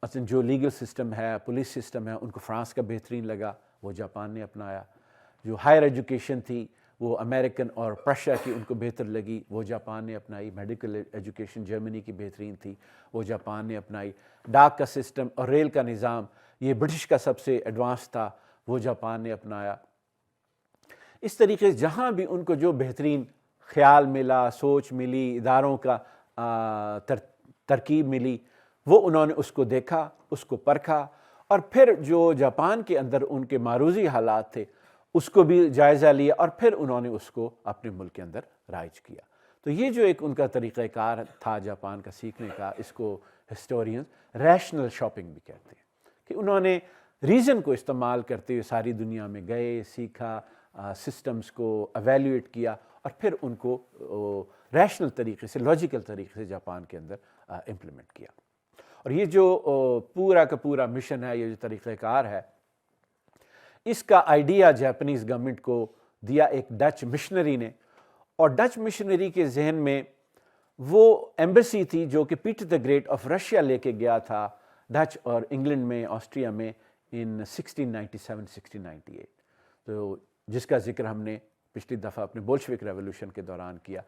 مثلا جو لیگل سسٹم ہے، پولیس سسٹم ہے، ان کو فرانس کا بہترین لگا، وہ جاپان نے اپنایا۔ جو ہائر ایجوکیشن تھی وہ امریکن اور پرشیا کی ان کو بہتر لگی، وہ جاپان نے اپنائی۔ میڈیکل ایجوکیشن جرمنی کی بہترین تھی، وہ جاپان نے اپنائی۔ ڈاک کا سسٹم اور ریل کا نظام یہ برٹش کا سب سے ایڈوانس تھا، وہ جاپان نے اپنایا۔ اس طریقے سے جہاں بھی ان کو جو بہترین خیال ملا، سوچ ملی، اداروں کا ترکیب ملی، وہ انہوں نے اس کو دیکھا، اس کو پرکھا، اور پھر جو جاپان کے اندر ان کے معروضی حالات تھے اس کو بھی جائزہ لیا، اور پھر انہوں نے اس کو اپنے ملک کے اندر رائج کیا۔ تو یہ جو ایک ان کا طریقہ کار تھا جاپان کا سیکھنے کا، اس کو ہسٹورینز ریشنل شاپنگ بھی کہتے ہیں، کہ انہوں نے ریزن کو استعمال کرتے ہوئے ساری دنیا میں گئے، سیکھا، سسٹمز کو ایویلیویٹ کیا، اور پھر ان کو ریشنل طریقے سے، لاجیکل طریقے سے جاپان کے اندر امپلیمنٹ کیا۔ اور یہ جو پورا کا پورا مشن ہے، یہ جو طریقہ کار ہے، اس کا آئیڈیا جاپنیز گورنمنٹ کو دیا ایک ڈچ مشنری نے، اور ڈچ مشنری کے ذہن میں وہ ایمبیسی تھی جو کہ Peter the great of Russia لے کے گیا تھا ڈچ اور انگلینڈ میں، آسٹریا میں، ان 1697-1698۔ تو جس کا ذکر ہم نے پچھلی دفعہ اپنے بولشوک ریولوشن کے دوران کیا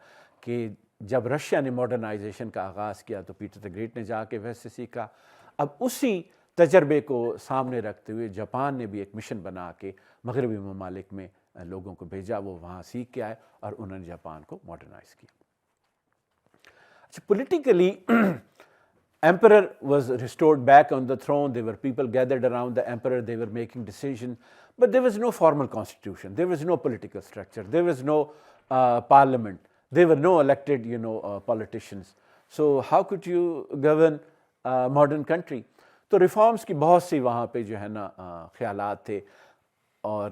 کہ جب رشیا نے ماڈرنائزیشن کا آغاز کیا تو پیٹر دی گریٹ نے جا کے ویسٹ سے سیکھا. اب اسی تجربے کو سامنے رکھتے ہوئے جاپان نے بھی ایک مشن بنا کے مغربی ممالک میں لوگوں کو بھیجا, وہ وہاں سیکھ کے آئے اور انہوں نے جاپان کو ماڈرنائز کیا. اچھا, politically emperor was restored back on the throne. There were people gathered around the emperor. They were making decisions, but there was no formal constitution. There was no political structure. There was no parliament. There were no elected, politicians. So how could you govern a modern country? تو reforms کی بہت سی وہاں پہ جو ہے نا خیالات تھے, اور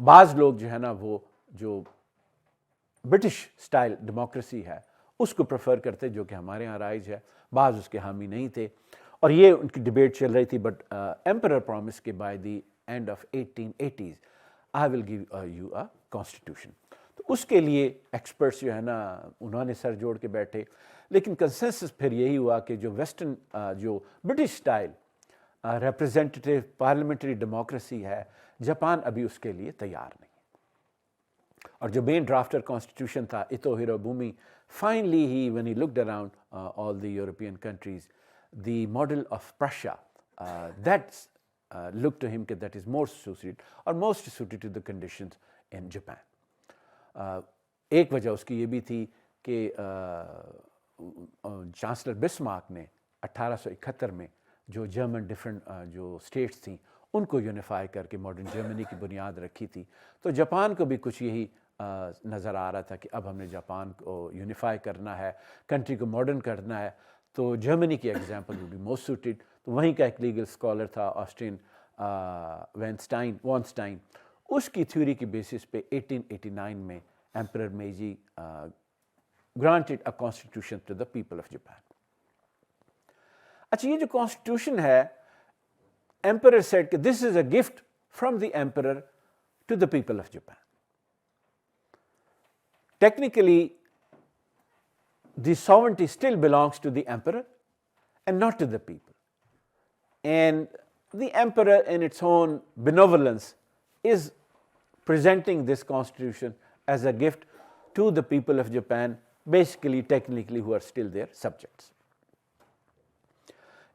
بعض لوگ جو ہے نا وہ جو برٹش سٹائل ڈیموکریسی ہے اس کو پریفر کرتے جو کہ ہمارے ہاں رائج ہے, بعض اس کے حامی نہیں تھے, اور یہ ان کی ڈیبیٹ چل رہی تھی. بٹ ایمپرر پرومس کہ by the end of 1880s I will give you a constitution. تو اس کے لیے ایکسپرٹس جو ہے نا انہوں نے سر جوڑ کے بیٹھے, لیکن کنسنسس پھر یہی ہوا کہ جو ویسٹرن جو برٹش سٹائل ریپرزینٹیٹیو پارلیمنٹری ڈیموکریسی ہے, جاپان ابھی اس کے لیے تیار نہیں. اور جو مین ڈرافٹر کانسٹیٹیوشن تھا ایتو ہیروبومی, finally when he looked around all the European countries, the model of Prussia that looked to him that is more suited or most suited to the conditions in Japan. ایک وجہ اس کی یہ بھی تھی کہ چانسلر بسمارک نے 1871 میں جو جرمن ڈفرینٹ جو اسٹیٹس تھیں ان کو یونیفائی کر کے ماڈرن جرمنی کی بنیاد رکھی تھی. تو جاپان کو بھی کچھ یہی نظر آ رہا تھا کہ اب ہم نے جاپان کو یونیفائی کرنا ہے, کنٹری کو ماڈرن کرنا ہے, تو جرمنی کی example would be most suited. تو وہیں کا ایک لیگل اسکالر تھا آسٹین وانسٹائن, اس کی تھیوری کی بیسس پہ 1889 میں emperor Meiji granted a constitution to the people of Japan. اچھا, یہ جو کانسٹیٹیوشن ہے, emperor said کہ this is a gift from the emperor to the people of Japan. Technically, the sovereignty still belongs to the emperor and not to the people. And the emperor in its own benevolence is presenting this constitution as a gift to the people of Japan, basically technically who are still their subjects.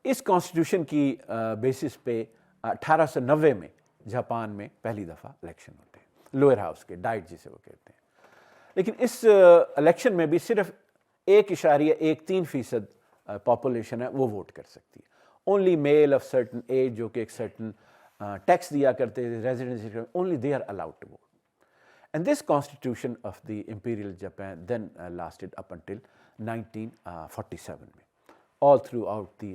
اس constitution کی basis پہ 1890 میں Japan میں پہلی دفعہ election ہوتے ہیں, lower house کے, ڈائٹ جسے وہ کہتے ہیں. لیکن اس الیکشن میں بھی صرف 1.13% پاپولیشن ہے وہ ووٹ کر سکتی ہے. Only male of certain age, جو کہ ایک سرٹن ٹیکس دیا کرتے تھے residency, only they are allowed to vote. And this constitution of the imperial Japan then lasted up until 1947 میں. All throughout the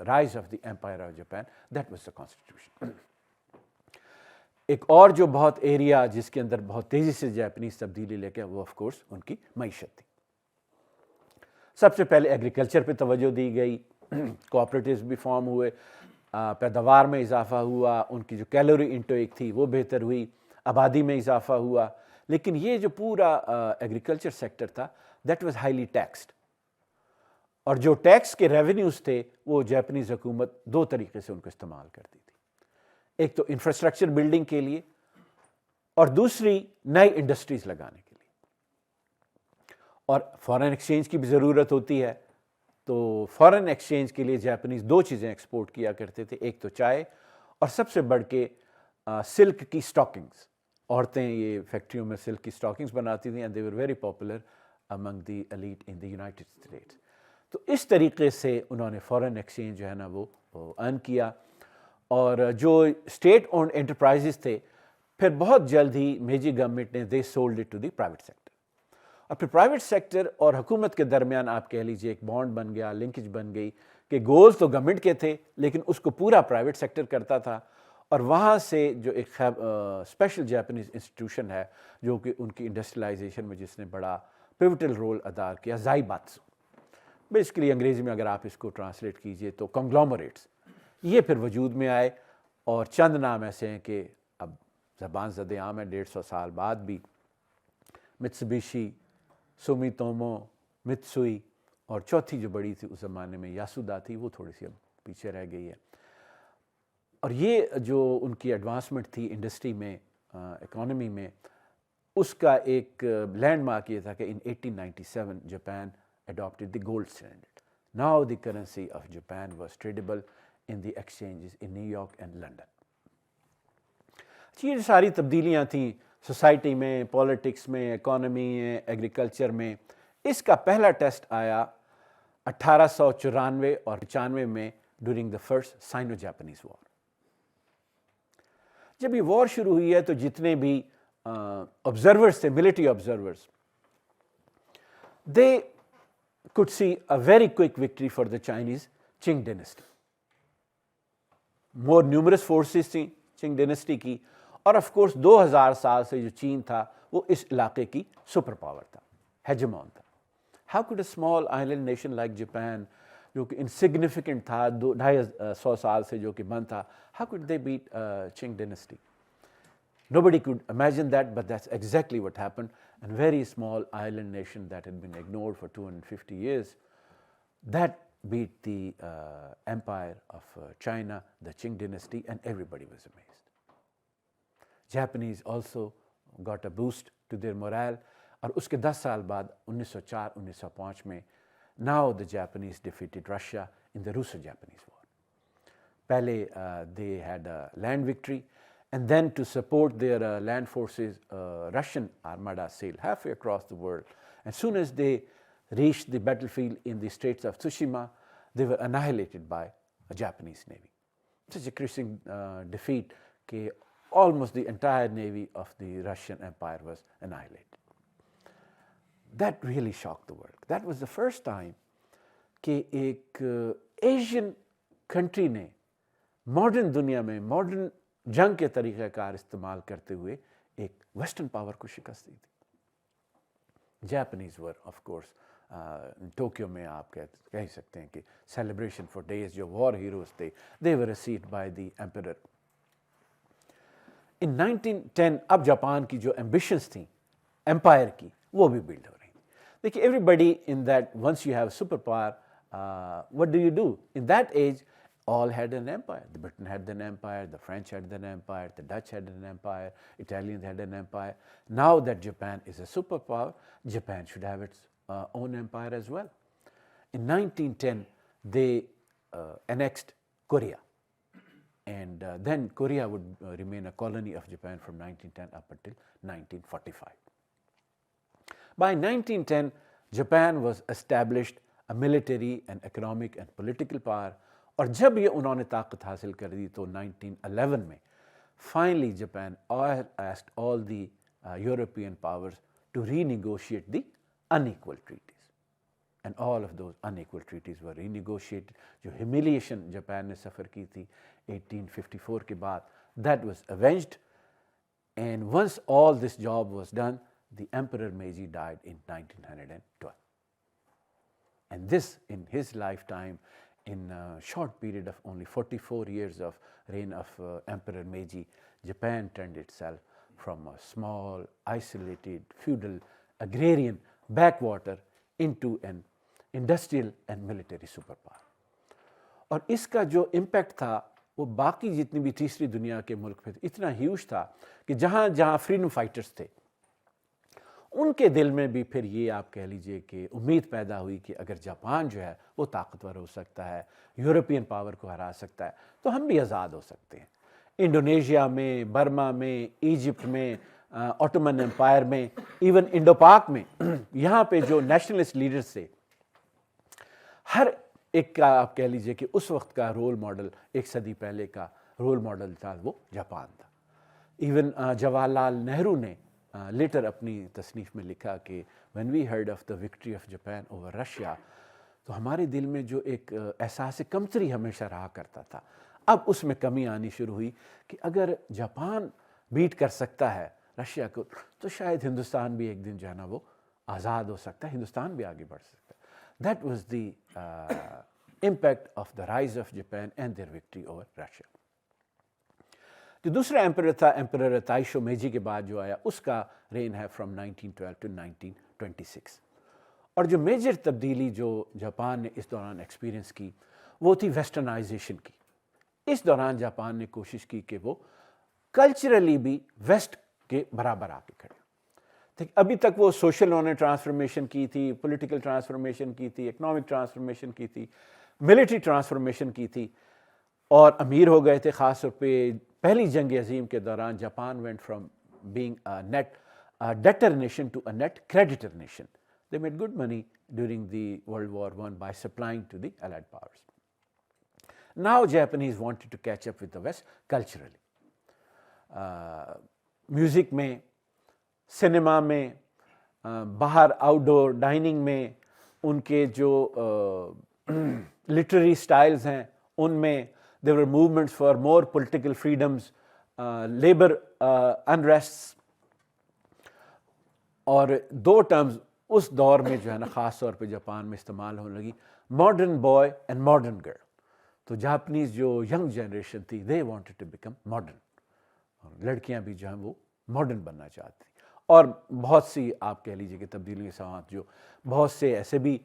rise of the empire of Japan, that was the constitution. ایک اور جو بہت area جس کے اندر بہت تیزی سے جاپنیز تبدیلی لے کے, وہ آف کورس ان کی معیشت تھی. سب سے پہلے ایگریکلچر پہ توجہ دی گئی, کوآپریٹیوز بھی فارم ہوئے, پیداوار میں اضافہ ہوا, ان کی جو کیلوری انٹیک تھی وہ بہتر ہوئی, آبادی میں اضافہ ہوا. لیکن یہ جو پورا ایگریکلچر سیکٹر تھا دیٹ واز ہائیلی ٹیکسڈ, اور جو ٹیکس کے ریونیوز تھے وہ جاپنیز حکومت دو طریقے سے ان کو استعمال کرتی تھی. ایک تو انفراسٹرکچر بلڈنگ کے لیے, اور دوسری نئی انڈسٹریز لگانے کے لیے. اور فارن ایکسچینج کی بھی ضرورت ہوتی ہے, تو فارن ایکسچینج کے لیے جاپنیز دو چیزیں ایکسپورٹ کیا کرتے تھے, ایک تو چائے, اور سب سے بڑھ کے سلک کی اسٹاکنگز. عورتیں یہ فیکٹریوں میں سلک کی اسٹاکنگز بناتی تھیں, and they were very popular among the elite in the United States. تو اس طریقے سے انہوں نے فارن ایکسچینج جو ہے نا وہ ارن کیا. اور جو اسٹیٹ اونڈ انٹرپرائزز تھے, پھر بہت جلد ہی میجی گورنمنٹ نے they sold it to the private sector. اور پھر پرائیویٹ سیکٹر اور حکومت کے درمیان آپ کہہ لیجیے ایک بانڈ بن گیا, لنکیج بن گئی کہ گولز تو گورنمنٹ کے تھے لیکن اس کو پورا پرائیویٹ سیکٹر کرتا تھا. اور وہاں سے جو ایک اسپیشل جاپنیز انسٹیٹیوشن ہے جو کہ ان کی انڈسٹریلائزیشن میں جس نے بڑا پیوٹل رول ادا کیا, زائباتسو. بیسیکلی انگریزی میں اگر آپ اس کو ٹرانسلیٹ کیجئے تو کنگلومریٹس, یہ پھر وجود میں آئے. اور چند نام ایسے ہیں کہ اب زبان زد عام ہے 150 سال بعد بھی, متسوبیشی, سومیتومو, متسوئی, اور چوتھی جو بڑی تھی اس زمانے میں یاسودا تھی, وہ تھوڑی سی اب پیچھے رہ گئی ہے. اور یہ جو ان کی ایڈوانسمنٹ تھی انڈسٹری میں, اکانومی میں اس کا ایک لینڈ مارک یہ تھا کہ ان 1897 Japan adopted the gold standard. Now the currency of Japan was tradable in the exchanges in New York and London. یہ ساری تبدیلیاں تھیں سوسائٹی میں، پولیٹکس میں، اکانومی میں، ایگریکلچر میں. اس کا پہلا ٹیسٹ آیا 1894 اور 95 میں during the first Sino Japanese war. جب یہ وار شروع ہوئی ہے تو جتنے بھی آبزرورس تھے، military observers, they could see a very quick victory for the Chinese Qing dynasty. More numerous forces تھیں Qing dynasty کی، اور آف کورس 2000 سال سے جو چین تھا وہ اس علاقے کی سپر پاور تھا، ہیجمون تھا. How could a small island nation like Japan جو کہ انسگنیفیکنٹ تھا 250 سال سے جو کہ بند تھا، how could they beat Qing dynasty? Nobody could imagine that, but that's exactly what happened. And very small island nation that had been ignored for 250 years, that beat the empire of China, the Qing dynasty, and everybody was amazed. Japanese also got a boost to their morale. اور اس کے 10 سال بعد 1904-1905 میں now the Japanese defeated Russia in the Russo-Japanese war. پہلے they had a land victory, and then to support their land forces, Russian armada sailed halfway across the world. As soon as they reached the battlefield in the Straits of Tsushima, they were annihilated by a Japanese navy. Such a crushing defeat that almost the entire navy of the Russian Empire was annihilated. That really shocked the world. That was the first time کہ ایک Asian country نے modern دنیا میں modern جنگ کے طریقہ کار استعمال کرتے ہوئے ایک ویسٹرن پاور کو شکست دی تھی. Japanese were of course Tokyo میں آپ کہہ سکتے ہیں کہ سیلیبریشن فار ڈیز جو وار ہیروز تھے they were received by the emperor. In 1910 اب جاپان کی جو ایمبیشنز تھیں امپائر کی وہ بھی بلڈ ہو رہی. دیکھیے everybody in that once you have superpower what do you do? In that age all had an empire. The Britain had an empire, the French had an empire, the Dutch had an empire, Italians had an empire. Now that Japan is a superpower, Japan should have its own empire as well. In 1910 they annexed Korea, and then Korea would remain a colony of Japan from 1910 up until 1945. By 1910 Japan was established a military and economic and political power. اور جب یہ انہوں نے طاقت حاصل کر دی تو 1911 میں finally Japan asked all the European powers to renegotiate the unequal treaties, and all of those unequal treaties were renegotiated. جو humiliation جاپان نے سفر کی تھی 1854 کے بعد, that was avenged, and once all this job was done, the Emperor Meiji died in 1912. And this, in his lifetime, in a short period of only 44 years of reign of Emperor Meiji, Japan turned itself from a small, isolated, feudal, agrarian backwater into an industrial and military superpower. اور اس کا جو impact تھا وہ باقی جتنی بھی تیسری دنیا کے ملک پہ اتنا ہیوج تھا کہ جہاں جہاں فریڈم فائٹرز تھے ان کے دل میں بھی پھر یہ آپ کہہ لیجئے کہ امید پیدا ہوئی کہ اگر جاپان جو ہے وہ طاقتور ہو سکتا ہے, یورپین پاور کو ہرا سکتا ہے, تو ہم بھی آزاد ہو سکتے ہیں. انڈونیشیا میں, برما میں, ایجپٹ میں, آٹومن امپائر میں, ایون انڈو پاک میں, یہاں پہ جو نیشنلسٹ لیڈرز تھے ہر ایک کا آپ کہہ لیجئے کہ اس وقت کا رول ماڈل, ایک صدی پہلے کا رول ماڈل تھا وہ جاپان تھا. ایون جواہر لال نہرو نے لیٹر اپنی تصنیف میں لکھا کہ when we heard of the victory of Japan over Russia, تو ہمارے دل میں جو ایک احساس کمتری ہمیشہ رہا کرتا تھا, اب اس میں کمی آنی شروع ہوئی کہ اگر جاپان بیٹ کر سکتا ہے رشیا کو تو شاید ہندوستان بھی ایک دن جو ہے نا وہ آزاد ہو سکتا ہے, ہندوستان بھی آگے بڑھ سکتا ہے. That was the impact of the rise of Japan and their victory over Russia. جو دوسرا ایمپرر تھا, ایمپرر تائشو میجی کے بعد جو آیا, اس کا رین ہے فرام 1912 to 1926. اور جو میجر تبدیلی جو جاپان نے اس دوران ایکسپیرینس کی وہ تھی ویسٹرنائزیشن کی. اس دوران جاپان نے کوشش کی کہ وہ کلچرلی بھی ویسٹ کے برابر آ کے کھڑے. ابھی تک وہ سوشل انہوں نے ٹرانسفارمیشن کی تھی, پولیٹیکل ٹرانسفارمیشن کی تھی, اکنامک ٹرانسفارمیشن کی تھی, ملٹری ٹرانسفارمیشن کی تھی, اور امیر ہو گئے تھے. خاص طور پہ پہلی جنگ عظیم کے دوران Japan went from being net debtor nation to a net creditor nation. They made good money during the World War I by supplying to the Allied powers. Now Japanese wanted to catch up with the West culturally. Music میں, cinema میں, باہر out ڈور dining میں, ان کے جو literary styles ہیں ان میں, there were movements for more political freedoms, labor unrests. اور دو terms اس دور میں جو ہے نا خاص طور پہ جاپان میں استعمال ہونے لگی, modern boy and modern girl. تو جاپنیز جو ینگ جنریشن تھی they wanted to become modern. لڑکیاں بھی جو ہیں وہ ماڈرن بننا چاہتی, اور بہت سی آپ کہہ لیجیے کہ تبدیلی کے ساتھ جو بہت سے ایسے بھی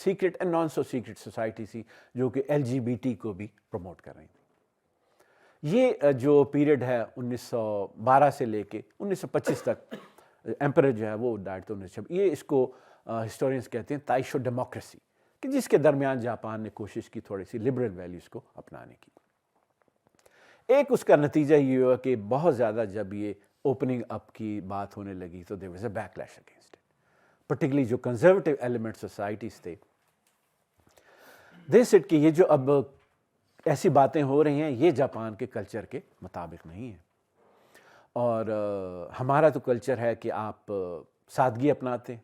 secret and non so secret society تھی جو کہ LGBT کو بھی پروموٹ کر رہی تھی. یہ جو پیریڈ ہے 1912 سے لے کے 1925 تک, ایمپرر جو ہے وہ ڈائٹ تو 1926, یہ اس کو ہسٹورینس کہتے ہیں تائشو ڈیموکریسی, کہ جس کے درمیان جاپان نے کوشش کی تھوڑی سی لبرل ویلیوز کو اپنانے کی. ایک اس کا نتیجہ یہ ہوا کہ بہت زیادہ جب یہ اوپننگ اپ کی بات ہونے لگی تو there was a backlash against it. Particularly جو کنزرویٹو ایلیمنٹ سوسائٹیز تھے, they said کہ یہ جو اب ایسی باتیں ہو رہی ہیں یہ جاپان کے کلچر کے مطابق نہیں ہیں, اور ہمارا تو کلچر ہے کہ آپ سادگی اپناتے ہیں.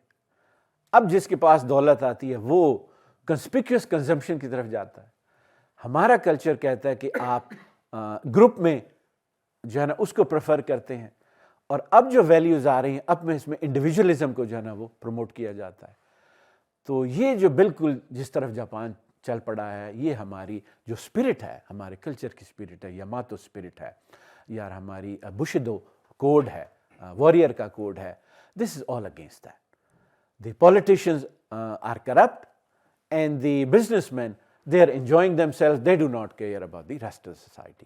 اب جس کے پاس دولت آتی ہے وہ کنسپیکیوس کنزمپشن کی طرف جاتا ہے. ہمارا کلچر کہتا ہے کہ آپ گروپ میں جو ہے نا اس کو پریفر کرتے ہیں, اور اب جو ویلیوز آ رہی ہیں اب میں اس میں انڈیویجولزم کو جو ہے نا وہ پروموٹ کیا جاتا ہے. تو یہ جو بالکل جس طرف جاپان چل پڑا ہے, یہ ہماری جو اسپرٹ ہے, ہمارے کلچر کی اسپرٹ ہے, یاماتو اسپرٹ ہے, یا ہماری بشیدو کوڈ ہے, وارئر کا کوڈ ہے, this is all against that. The politicians are corrupt and the business man they are enjoying themselves, they do not care about the rest of the society.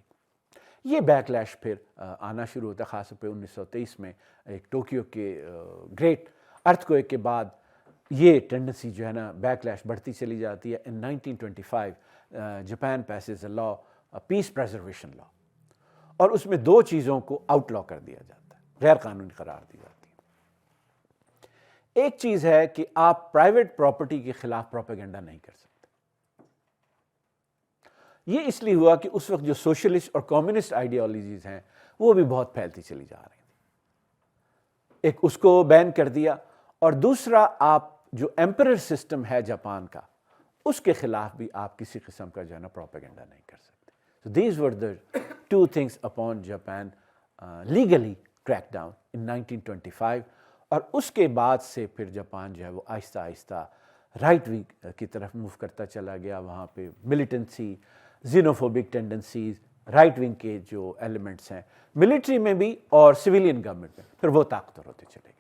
یہ back lash پھر آنا شروع ہوتا ہے, خاص طور پہ 1923 میں ایک ٹوکیو کے گریٹ ارتھ کویک کے بعد یہ ٹینڈنسی جو ہے نا بیک لیش بڑھتی چلی جاتی ہے. ان 1925 جاپان پیسز اے لا, پیس پریزرویشن لا, اور اس میں دو چیزوں کو آؤٹ لا کر دیا جاتا ہے, غیر قانونی قرار دی جاتی ہے. ایک چیز ہے کہ آپ پرائیویٹ پراپرٹی کے خلاف پروپیگنڈا نہیں کر سکتے. یہ اس لیے ہوا کہ اس وقت جو سوشلسٹ اور کمیونسٹ آئیڈیالوجیز ہیں وہ بھی بہت پھیلتی چلی جا رہی تھیں. ایک اس کو بین کر دیا, اور دوسرا آپ جو ایمپرر سسٹم ہے جاپان کا اس کے خلاف بھی آپ کسی قسم کا جو ہے نا پروپیگنڈا نہیں کر سکتے. So these were the two things upon Japan legally cracked down in 1925. اور اس کے بعد سے پھر جاپان جو ہے وہ آہستہ آہستہ رائٹ ونگ کی طرف موو کرتا چلا گیا. وہاں پہ ملیٹنسی, زینوفوبک ٹینڈنسیز, رائٹ ونگ کے جو ایلیمنٹس ہیں ملٹری میں بھی اور سویلین گورنمنٹ میں, پھر وہ طاقتور ہوتے چلے گئے.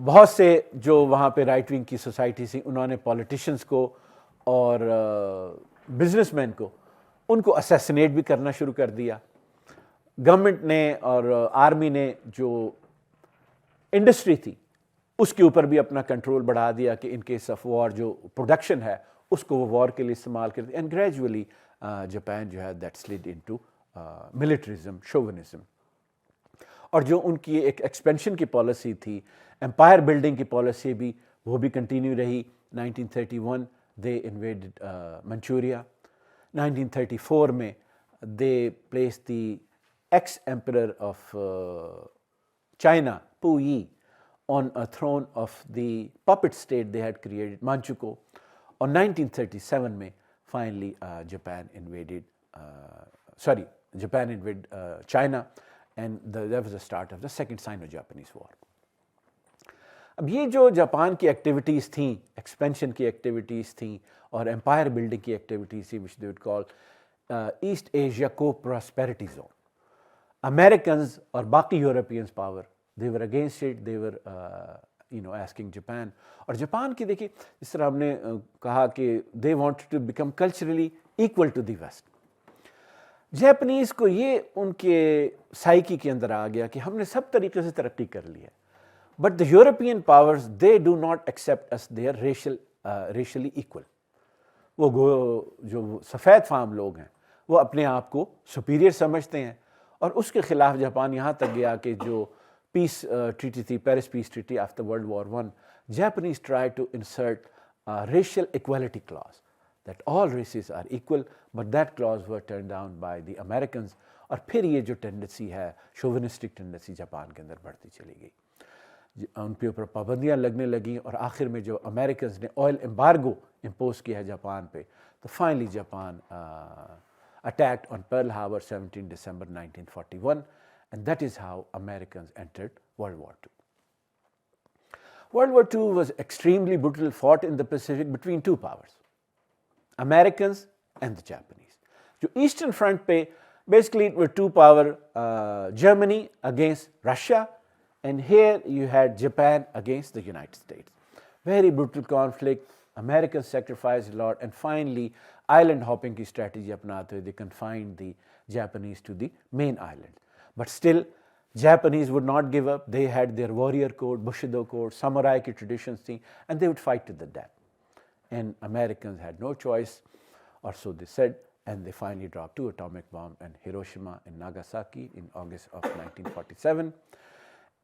بہت سے جو وہاں پہ رائٹ ونگ کی سوسائٹی تھیں انہوں نے پولیٹیشنز کو اور بزنس مین کو ان کو اسیسینیٹ بھی کرنا شروع کر دیا. گورنمنٹ نے اور آرمی نے جو انڈسٹری تھی اس کے اوپر بھی اپنا کنٹرول بڑھا دیا کہ ان کیس آف وار جو پروڈکشن ہے اس کو وہ وار کے لیے استعمال کرتے. اینڈ گریجولی جاپان جو ہے دیٹ سلڈ انٹو ملٹریزم, شوونزم. اور جو ان کی ایک ایکسپینشن کی پالیسی تھی, امپائر بلڈنگ کی پالیسی بھی, وہ بھی کنٹینیو رہی. 1931 دے انویڈڈ منچوریا. 1934 میں they place the x emperor of China پو یی on a throne of the puppet state they had created, Manchukuo. On 1937 میں finally Japan invaded China, and that was the start of the second Sino-Japanese war. اب یہ جو Japan کی activities تھیں, expansion کی activities تھیں اور امپائر بلڈنگ کی ایکٹیویٹیز تھیں, which they would call East Asia Co-Prosperity Zone. Americans اور باقی Europeans power they were against it, they were asking Japan. اور جاپان کی دیکھیے اس طرح ہم نے کہا کہ they wanted to become culturally equal to the West. Japanese کو یہ ان کے سائیکی کے اندر آ گیا کہ ہم نے سب طریقے سے ترقی کر لی ہے، but the European powers they do not accept اس دے آر ریشلی ایکول. وہ جو سفید فام لوگ ہیں وہ اپنے آپ کو سپیریئر سمجھتے ہیں، اور اس کے خلاف جاپان یہاں تک گیا کہ جو پیس ٹریٹی تھی، Paris peace treaty after world war one, Japanese try to insert racial equality clause that all races are equal, but that clause were turned down by the Americans. اور پھر یہ جو ٹینڈنسی ہے شوونسٹک tendency Japan کے اندر بڑھتی چلی گئی، ان کے اوپر پابندیاں لگنے لگیں، اور آخر میں جو امریکنز نے آئل امبارگو امپوز کیا ہے جاپان پہ، تو finally Japan attacked on Pearl harbour 17 December 1941 and that is how Americans entered World War II. World War II was extremely brutal, fought in the Pacific between two powers, Americans and the Japanese. جو eastern front پہ basically it were two power, Germany against Russia, and here you had Japan against the United States. Very brutal conflict. Americans sacrificed a lot, and finally island hopping کی strategy اپناتے ہوئے they confined the Japanese to the main island. But still Japanese would not give up. They had their warrior code, Bushido code, samurai کی traditions تھیں, and they would fight to the death. And Americans had no choice, or so they said, and they finally dropped 2 atomic bombs in Hiroshima and Nagasaki in August of 1947.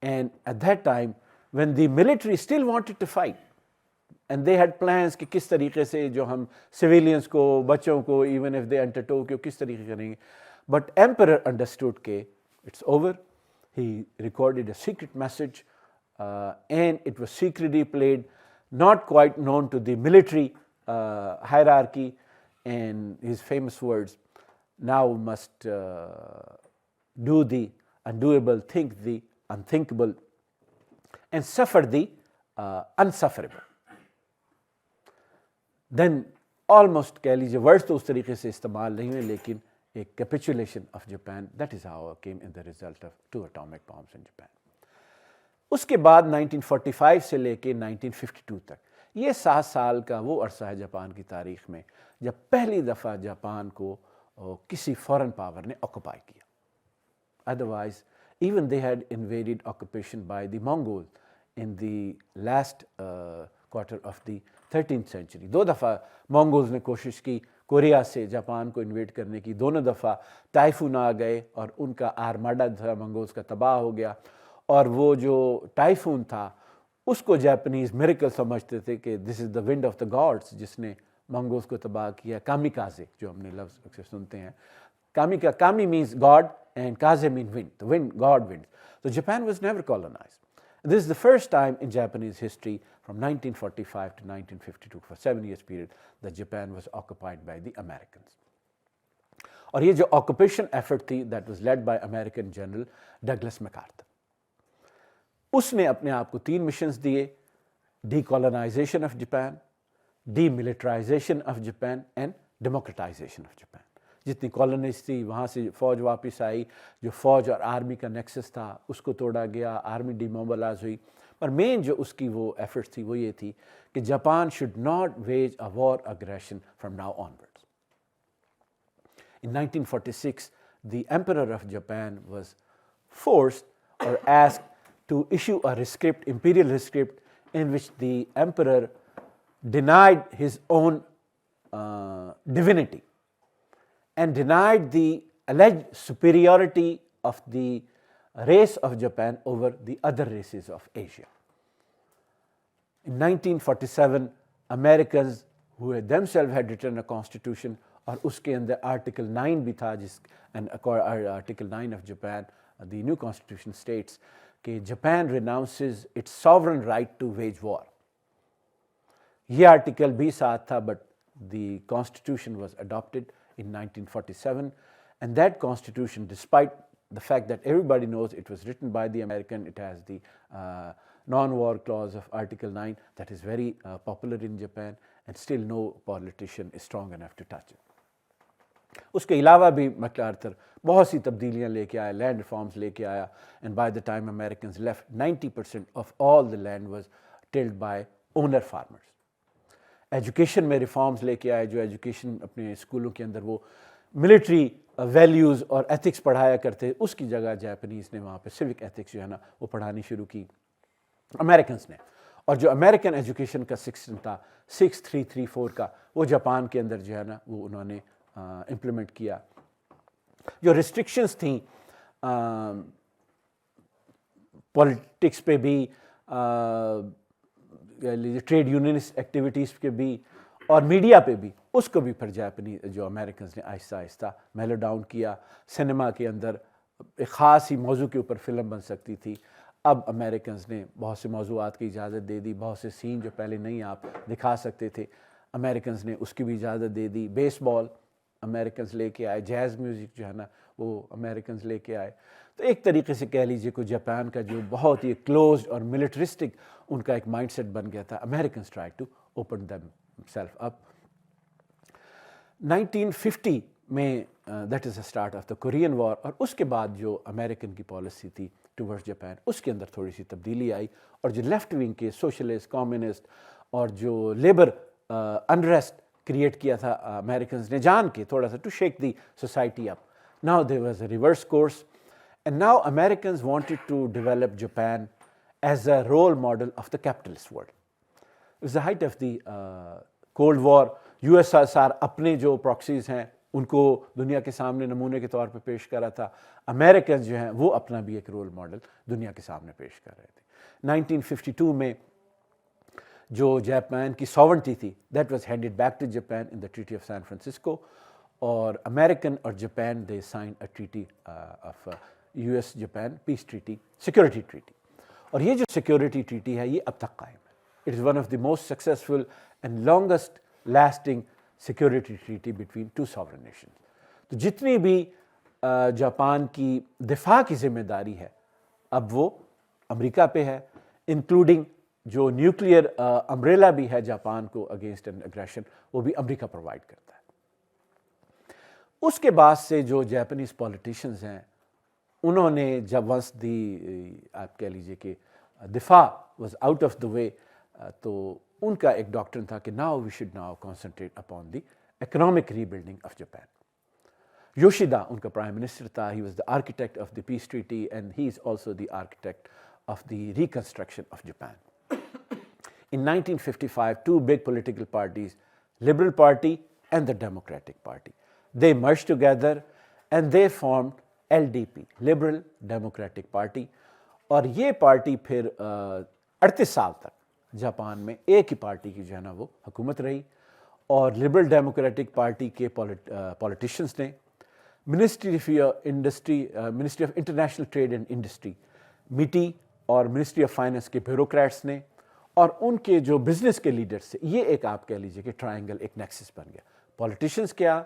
And at that time, when the military still wanted to fight, and they had plans کہ کس طریقے سے جو ہم civilians کو، بچوں کو، even if they enter Tokyo کس طریقے کریں گے، but emperor understood کہ it's over. He recorded a secret message, and it was secretly played, not quite known to the military hierarchy, and his famous words, now must do the undoable, think the unthinkable, and suffer the unsufferable. Then almost کہہ لیجیے words تو اس طریقے سے استعمال نہیں ہوئے، لیکن ایک capitulation of Japan, that is how it came in the result of 2 atomic bombs in Japan. اس کے بعد 1945 سے لے کے 1952 تک یہ 7 سال کا وہ عرصہ ہے جاپان کی تاریخ میں جب پہلی دفعہ جاپان کو کسی فورن پاور نے آکوپائی کیا. Otherwise even they had invaded occupation by the Mongol in the last quarter of the 13th century. 2 دفعہ منگولز نے کوشش کی کوریا سے جاپان کو انویڈ کرنے کی، دونوں دفعہ ٹائفون آ گئے اور ان کا آرماڈا تھا منگولز کا تباہ ہو گیا، اور وہ جو ٹائفون تھا اس کو جاپنیز میریکل سمجھتے تھے کہ دس از دا ونڈ آف دا گاڈس جس نے منگولز کو تباہ کیا. کامیکازے جو ہم نے لفظ اکثر سنتے ہیں، kami means god and kaze means wind, the wind, God wind. So Japan was never colonized. This is the first time in Japanese history from 1945 to 1952, for 7 years period, that Japan was occupied by the Americans. اور یہ جو occupation effort تھی that was led by American General Douglas MacArthur. اس نے اپنے آپ کو 3 missions دیے: decolonisation of Japan, demilitarisation of Japan and democratisation of Japan. جتنی کالونیز تھی وہاں سے فوج واپس آئی، جو فوج اور آرمی کا نیکسس تھا اس کو توڑا گیا، آرمی ڈی موبلائز ہوئی. پر مین جو اس کی وہ ایفرٹس تھی وہ یہ تھی کہ Japan should not wage a war aggression from now onwards. In 1946 the Emperor of Japan was forced or asked to issue a rescript, imperial rescript, in which the emperor denied his own divinity and denied the alleged superiority of the race of Japan over the other races of Asia. In 1947 Americans who had themselves had written a constitution, اور اس کے اندر article 9 بھی تھا جس article 9 of Japan the new constitution states کہ Japan renounces its sovereign right to wage war. یہ article بھی ساتھ تھا، but the constitution was adopted in 1947, and that constitution, despite the fact that everybody knows it was written by the American, it has the non-war clause of Article 9 that is very popular in Japan, and still no politician is strong enough to touch it. اس کے علاوہ بھی MacArthur بہت سی تبدیلیاں لے کے آیا، land reforms لے کے آیا، and by the time Americans left 90% of all the land was tilled by owner farmers. Education میں ریفارمز لے کے آئے، جو ایجوکیشن اپنے اسکولوں کے اندر وہ ملٹری ویلیوز اور ایتھکس پڑھایا کرتے اس کی جگہ جاپنیز نے وہاں پہ سیوک ایتھکس جو ہے نا وہ پڑھانی شروع کی امریکنس نے. اور جو امریکن ایجوکیشن کا سسٹم تھا 6334 کا وہ جاپان کے اندر جو ہے نا وہ انہوں نے امپلیمنٹ کیا. جو ریسٹرکشنز تھیں پولیٹکس پہ بھی, ٹریڈ یونینسٹ ایکٹیویٹیز پہ بھی اور میڈیا پہ بھی, اس کو بھی پھر جاپنی جو امریکنز نے آہستہ آہستہ میلو ڈاؤن کیا. سنیما کے اندر ایک خاص ہی موضوع کے اوپر فلم بن سکتی تھی, اب امریکنز نے بہت سے موضوعات کی اجازت دے دی. بہت سے سین جو پہلے نہیں آپ دکھا سکتے تھے امریکنز نے اس کی بھی اجازت دے دی. بیس بال امریکنز لے کے آئے, جیز میوزک جو ہے نا وہ امریکنز لے کے آئے. تو ایک طریقے سے کہہ لیجیے کہ جاپان کا جو بہت ہی کلوزڈ اور ملٹرسٹک ان کا ایک مائنڈ سیٹ بن گیا تھا, Americans try to open them self up. 1950 میں that is a start of the Korean war, اور اس کے بعد جو امریکن کی پالیسی تھی ٹورڈز جاپان اس کے اندر تھوڑی سی تبدیلی آئی, اور جو لیفٹ ونگ کے سوشلسٹ کمیونسٹ اور جو لیبر انریسٹ کریٹ کیا تھا امریکنز نے جان کے تھوڑا سا to shake the society up, now there was a reverse course and now Americans wanted to develop Japan as a role model of the capitalist world. It's the height of the cold war. U S S R اپنے جو proxies ہیں ان کو دنیا کے سامنے نمونے کے طور پہ پیش کر رہا تھا, امریکنز جو ہیں وہ اپنا بھی ایک رول ماڈل دنیا کے سامنے پیش کر رہے تھے. 1952 میں جو جاپان کی ساورنٹی تھی that was handed back to Japan in the treaty of San Francisco, اور امریکن اور Japan they sign a treaty of U S Japan peace treaty, security treaty. اور یہ جو سیکورٹی ٹریٹی ہے یہ اب تک قائم ہے. It is one of the most successful and longest lasting security treaty between two sovereign nations. تو جتنی بھی جاپان کی دفاع کی ذمہ داری ہے اب وہ امریکہ پہ ہے, انکلوڈنگ جو نیوکلیئر امبریلا بھی ہے جاپان کو اگینسٹ این اگریشن وہ بھی امریکہ پرووائڈ کرتا ہے. اس کے بعد سے جو جاپنیز پولیٹیشنز ہیں انہوں نے جب ونس دی آپ کہہ لیجیے کہ دفاع was out of the way, تو ان کا ایک ڈاکٹرن تھا کہ now we should now concentrate upon the economic rebuilding of Japan. Yoshida ان کا پرائم منسٹر تھا, he was the architect of the peace treaty and he is also the architect of the reconstruction of Japan. In 1955, two big political parties, Liberal Party and the Democratic Party, they merged together and they formed LDP, Liberal Democratic Party. اور یہ party پھر 38 سال تک Japan میں ایک ہی party کی جو ہے نا وہ حکومت رہی, اور لبرل ڈیموکریٹک پارٹی کے پولیٹیشنز نے Ministry of International Trade and Industry MITI اور منسٹری آف فائنانس کے بیوروکریٹس نے اور ان کے جو بزنس کے لیڈرز سے, یہ ایک آپ کہہ لیجیے کہ ٹرائنگل ایک نیکسس بن گیا, پولیٹیشنز کیا,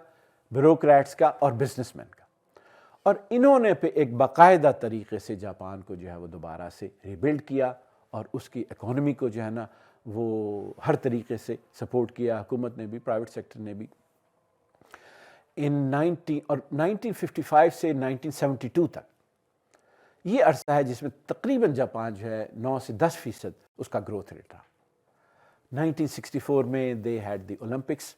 بیوروکریٹس کا اور بزنس مین کا. اور انہوں نے پہ ایک باقاعدہ طریقے سے جاپان کو جو ہے وہ دوبارہ سے ریبلڈ کیا اور اس کی اکانومی کو جو ہے نا وہ ہر طریقے سے سپورٹ کیا, حکومت نے بھی پرائیویٹ سیکٹر نے بھی. ان 1955 سے 1972 تک یہ عرصہ ہے جس میں تقریباً جاپان جو ہے 9 سے 10% اس کا گروتھ ریٹ رہا. 1964 میں دے ہیڈ دی اولمپکس,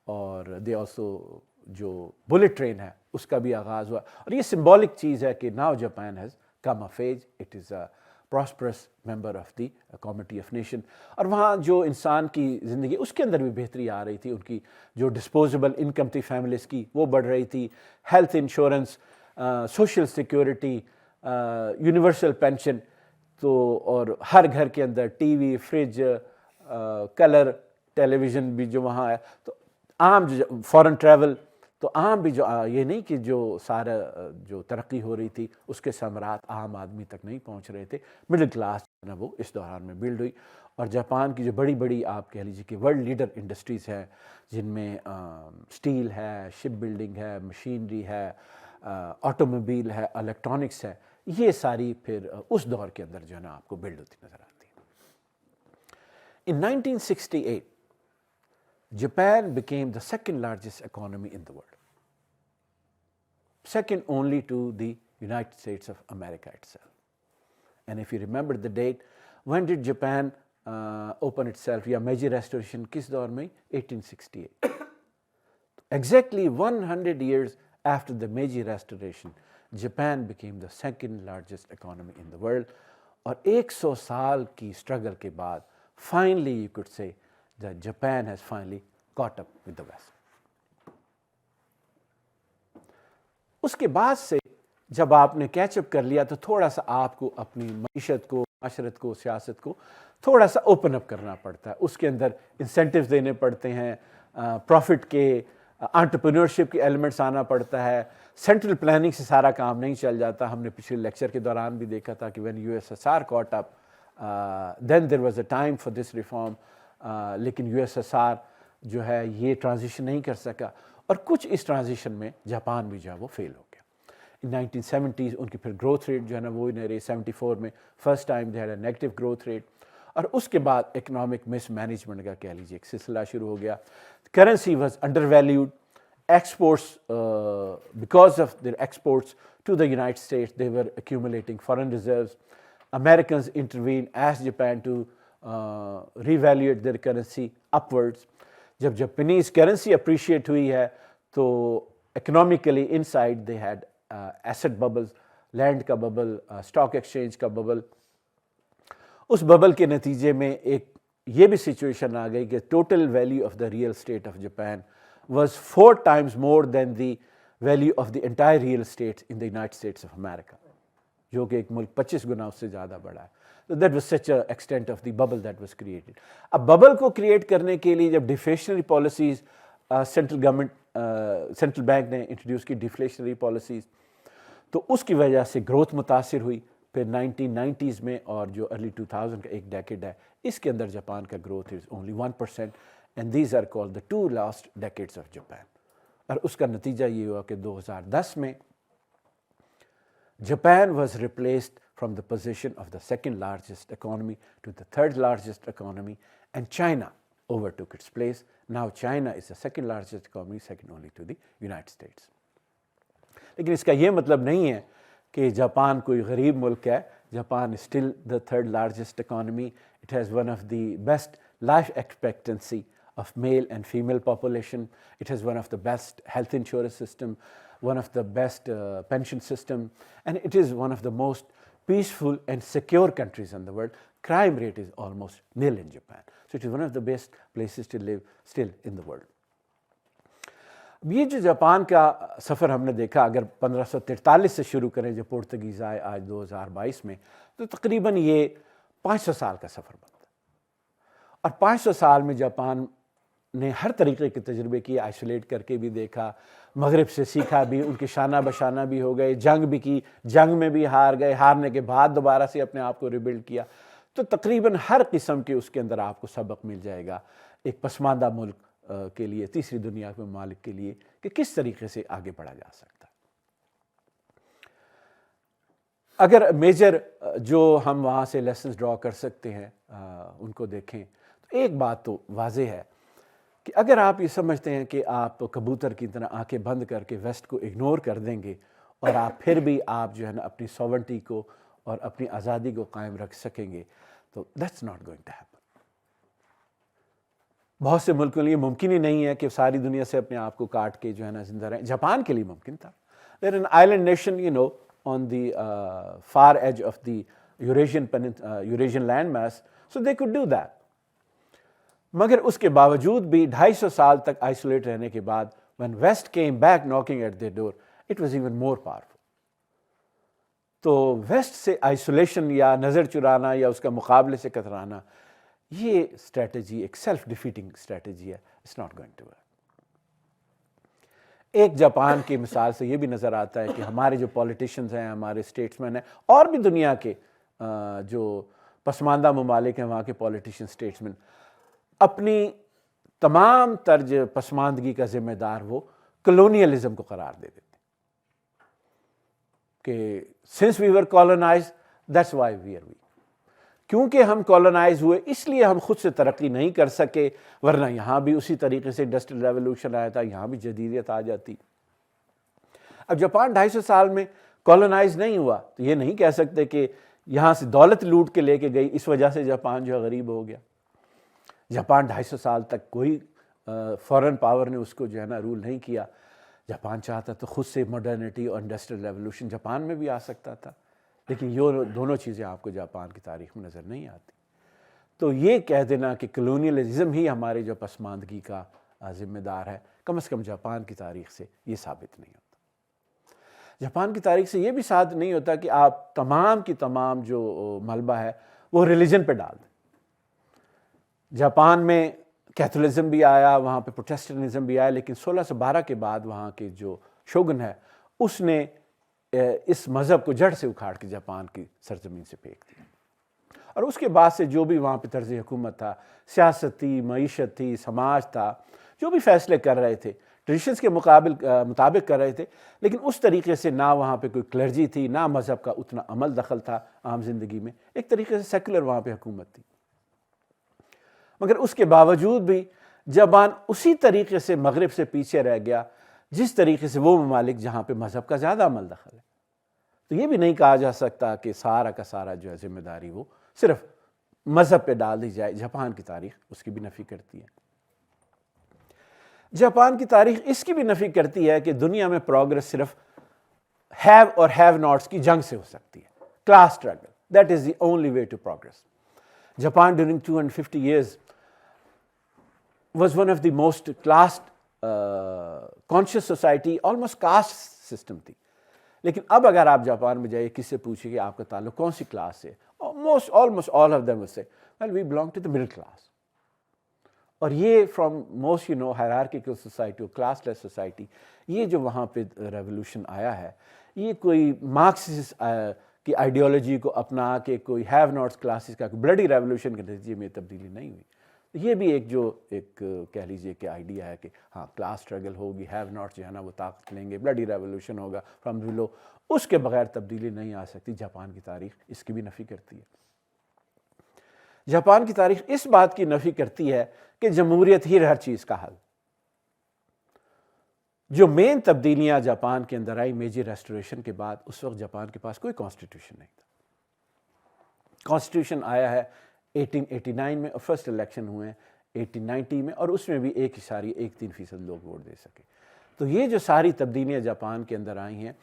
اور دے آلسو جو بلٹ ٹرین ہے اس کا بھی آغاز ہوا, اور یہ سمبولک چیز ہے کہ now Japan has come of age, it is a prosperous member of the community of nation. اور وہاں جو انسان کی زندگی اس کے اندر بھی بہتری آ رہی تھی, ان کی جو ڈسپوزیبل انکم تھی فیملیز کی وہ بڑھ رہی تھی, health insurance, social security, universal pension, تو اور ہر گھر کے اندر ٹی وی, فریج, کلر ٹیلی ویژن بھی جو وہاں ہے, تو عام جو فورن ٹریول, تو عام بھی جو یہ نہیں کہ جو سارا جو ترقی ہو رہی تھی اس کے ثمرات عام آدمی تک نہیں پہنچ رہے تھے, مڈل کلاس جو ہے نا وہ اس دوران میں بلڈ ہوئی. اور جاپان کی جو بڑی بڑی آپ کہہ لیجیے کہ ورلڈ لیڈر انڈسٹریز ہیں جن میں اسٹیل ہے, شپ بلڈنگ ہے, مشینری ہے, آٹو موبائل ہے, الیکٹرانکس ہے, یہ ساری پھر اس دور کے اندر جو ہے نا آپ کو بلڈ ہوتی نظر آتی ہے. In 1968, Japan became the second largest economy in the world, second only to the United States of America itself. And if you remember the date, when did Japan open itself, یا Meiji Restoration کس دور میں, 1868. Exactly 100 years after the Meiji Restoration, Japan became the second largest economy in the world. اور 100 سال کی struggle کے بعد finally you could say that Japan has finally caught up with the West. اس کے بعد سے جب آپ نے کیچ اپ کر لیا تو تھوڑا سا آپ کو اپنی معیشت کو، معاشرت کو، سیاست کو تھوڑا سا اوپن اپ کرنا پڑتا ہے. اس کے اندر انسینٹیوز دینے پڑتے ہیں، پروفٹ کے، انٹرپرینورشپ کے ایلیمنٹس آنا پڑتا ہے. سینٹرل پلاننگ سے سارا کام نہیں چل جاتا. ہم نے پچھلے لیکچر کے دوران بھی دیکھا تھا کہ when USSR caught up then there was a time for this reform. لیکن USSR جو ہے یہ ٹرانزیشن نہیں کر سکا اور کچھ اس ٹرانزیشن میں جاپان بھی جو ہے وہ فیل ہو گیا. ان 1970s ان کی پھر گروتھ ریٹ جو ہے نا وہ نہیں رہی. 74 میں first time they had a negative growth rate. اور اس کے بعد اکنامک مس مینجمنٹ کا کہہ لیجیے ایک سلسلہ شروع ہو گیا. Currency was under valued. Exports, because of their exports to the United States, they were accumulating foreign reserves. Americans intervened, asked Japan to reevaluate their currency upwards. جب Japanese currency appreciate ہوئی ہے تو economically inside they had asset bubbles, land کا bubble, stock exchange کا bubble. اس bubble کے نتیجے میں ایک یہ بھی سچویشن آ گئی کہ total value of the real estate of Japan was 4 times more than the value of the entire real estate in the United States of America, جو کہ ایک ملک 25 گنا اس سے زیادہ بڑا ہے. So that was such an extent of the bubble that was created. اب bubble کو کریٹ کرنے کے لیے جب ڈیفلیشنری پالیسیز سینٹرل بینک نے انٹروڈیوس کی ڈیفلیشنری پالیسیز تو اس کی وجہ سے گروتھ متاثر ہوئی. پھر 1990s میں اور جو ارلی 2000 کا ایک ڈیکیڈ ہے اس کے اندر جاپان کا growth is only 1%. And these are called the 2 last decades of Japan. اور اس کا نتیجہ یہ ہوا کہ 2010 میں Japan was replaced from the position of the second largest economy to the third largest economy, and China overtook its place. Now China is the second largest economy, second only to the United States. لیکن اس کا یہ مطلب نہیں ہے کہ Japan کوئی غریب ملک ہے. Japan is still the third largest economy. It has one of the best life expectancy of male and female population. It has one of the best health insurance system, one of the best pension system, and it is one of the most peaceful and secure countries in the world. Crime rate is almost nil in Japan. So it is one of the best places to live still in the world. یہ جو Japan کا سفر ہم نے دیکھا اگر 1543 سے شروع کریں جب پرتگیز آئے آج 2022 میں تو تقریباً یہ 500 سال کا سفر بنتا ہے. اور 500 سال میں جاپان نے ہر طریقے کے تجربے کیے. آئسولیٹ کر کے بھی دیکھا، مغرب سے سیکھا بھی، ان کے شانہ بشانہ بھی ہو گئے، جنگ بھی کی، جنگ میں بھی ہار گئے، ہارنے کے بعد دوبارہ سے اپنے آپ کو ریبلڈ کیا. تو تقریباً ہر قسم کے اس کے اندر آپ کو سبق مل جائے گا ایک پسماندہ ملک کے لیے، تیسری دنیا کے ممالک کے لیے کہ کس طریقے سے آگے بڑھا جا سکتا ہے. اگر میجر جو ہم وہاں سے لیسنز ڈرا کر سکتے ہیں ان کو دیکھیں تو ایک بات تو واضح ہے کہ اگر آپ یہ سمجھتے ہیں کہ آپ کبوتر کی طرح آنکھیں بند کر کے ویسٹ کو اگنور کر دیں گے اور آپ پھر بھی آپ جو ہے نا اپنی ساورنٹی کو اور اپنی آزادی کو قائم رکھ سکیں گے تو that's not going to happen. بہت سے ملکوں کے لیے ممکن ہی نہیں ہے کہ ساری دنیا سے اپنے آپ کو کاٹ کے جو ہے نا زندہ رہیں. جاپان کے لیے ممکن تھا. They're an island nation, you know, on the far edge of the Eurasian landmass, so they could do that. مگر اس کے باوجود بھی 250 سال تک آئسولیٹ رہنے کے بعد when West came back knocking at their door, it was even more powerful. تو ویسٹ سے آئسولیشن یا نظر چرانا یا اس کا مقابلے سے کترانا یہ اسٹریٹجی ایک سیلف ڈیفیٹنگ اسٹریٹجی ہے. It's not going to work. ایک جاپان کی مثال سے یہ بھی نظر آتا ہے کہ ہمارے جو پولیٹیشنز ہیں، ہمارے اسٹیٹسمین ہیں اور بھی دنیا کے جو پسماندہ ممالک ہیں وہاں کے پولیٹیشین اسٹیٹسمین اپنی تمام طرز پسماندگی کا ذمہ دار وہ کلونیلزم کو قرار دے دیتے کہ since we were colonized, that's why we are weak. کیونکہ ہم کولونائز ہوئے اس لیے ہم خود سے ترقی نہیں کر سکے، ورنہ یہاں بھی اسی طریقے سے انڈسٹریل ریولوشن آیا تھا، یہاں بھی جدیدیت آ جاتی. اب جاپان 250 سال میں کولونائز نہیں ہوا تو یہ نہیں کہہ سکتے کہ یہاں سے دولت لوٹ کے لے کے گئی اس وجہ سے جاپان جو ہے غریب ہو گیا. جاپان 250 سال تک کوئی فورن پاور نے اس کو جو ہے نا رول نہیں کیا. جاپان چاہتا تو خود سے ماڈرنٹی اور انڈسٹریل ریولوشن جاپان میں بھی آ سکتا تھا، لیکن یہ دونوں چیزیں آپ کو جاپان کی تاریخ میں نظر نہیں آتی. تو یہ کہہ دینا کہ کلونیلزم ہی ہماری جو پسماندگی کا ذمہ دار ہے، کم از کم جاپان کی تاریخ سے یہ ثابت نہیں ہوتا. جاپان کی تاریخ سے یہ بھی ثابت نہیں ہوتا کہ آپ تمام کی تمام جو ملبہ ہے وہ ریلیجن پہ ڈال دیں. جاپان میں کیتھولزم بھی آیا، وہاں پہ پروٹیسٹنٹزم بھی آیا، لیکن 1612 کے بعد وہاں کے جو شوگن ہے اس نے اس مذہب کو جڑ سے اکھاڑ کے جاپان کی سرزمین سے پھینک دیا. اور اس کے بعد سے جو بھی وہاں پہ طرز حکومت تھا، سیاست تھی، معیشت تھی، سماج تھا، جو بھی فیصلے کر رہے تھے ٹریڈیشنز کے مطابق کر رہے تھے، لیکن اس طریقے سے نہ وہاں پہ کوئی کلرجی تھی، نہ مذہب کا اتنا عمل دخل تھا عام زندگی میں. ایک طریقے سے سیکولر وہاں پہ حکومت تھی. مگر اس کے باوجود بھی جاپان اسی طریقے سے مغرب سے پیچھے رہ گیا جس طریقے سے وہ ممالک جہاں پہ مذہب کا زیادہ عمل دخل ہے. تو یہ بھی نہیں کہا جا سکتا کہ سارا کا سارا جو ہے ذمہ داری وہ صرف مذہب پہ ڈال دی جائے. جاپان کی تاریخ اس کی بھی نفی کرتی ہے. جاپان کی تاریخ اس کی بھی نفی کرتی ہے کہ دنیا میں پروگرس صرف ہیو اور ہیو ناٹس کی جنگ سے ہو سکتی ہے. Class struggle, that is the only way to progress. Japan during 250 years was one of the most class conscious society, almost caste system تھی. لیکن اب اگر آپ جاپان میں جائیے کس سے پوچھیں کہ آپ کا تعلق کون سی کلاس سے, almost all of them will say, well, we belong to the middle class. اور یہ from most hierarchical society or classless society, یہ جو وہاں پہ ریولوشن آیا ہے, یہ کوئی مارکسسٹ کی آئیڈیالوجی کو اپنا کے کوئی ہیو ناٹس کلاسز کا بلڈی ریولوشن کے نتیجے میں تبدیلی نہیں ہوئی. یہ بھی ایک کہہ لیجئے کہ آئیڈیا ہے کہ ہاں کلاس اسٹرگل ہوگی, ہیو ناٹس جو ہے نا وہ طاقت لیں گے, بلڈی ریولوشن ہوگا فرام بلو, اس کے بغیر تبدیلی نہیں آ سکتی. جاپان کی تاریخ اس کی بھی نفی کرتی ہے. جاپان کی تاریخ اس بات کی نفی کرتی ہے کہ جمہوریت ہی ہر چیز کا حل. جو مین تبدیلیاں جاپان کے اندر آئی میجی ریسٹوریشن کے بعد, اس وقت جاپان کے پاس کوئی کانسٹیٹیوشن نہیں تھا. کانسٹیٹیوشن آیا ہے 1889 میں, اور فرسٹ الیکشن ہوئے ہیں 1890 میں, اور اس میں بھی 1.13% لوگ ووٹ دے سکے. تو یہ جو ساری تبدیلیاں جاپان کے اندر آئی ہیں,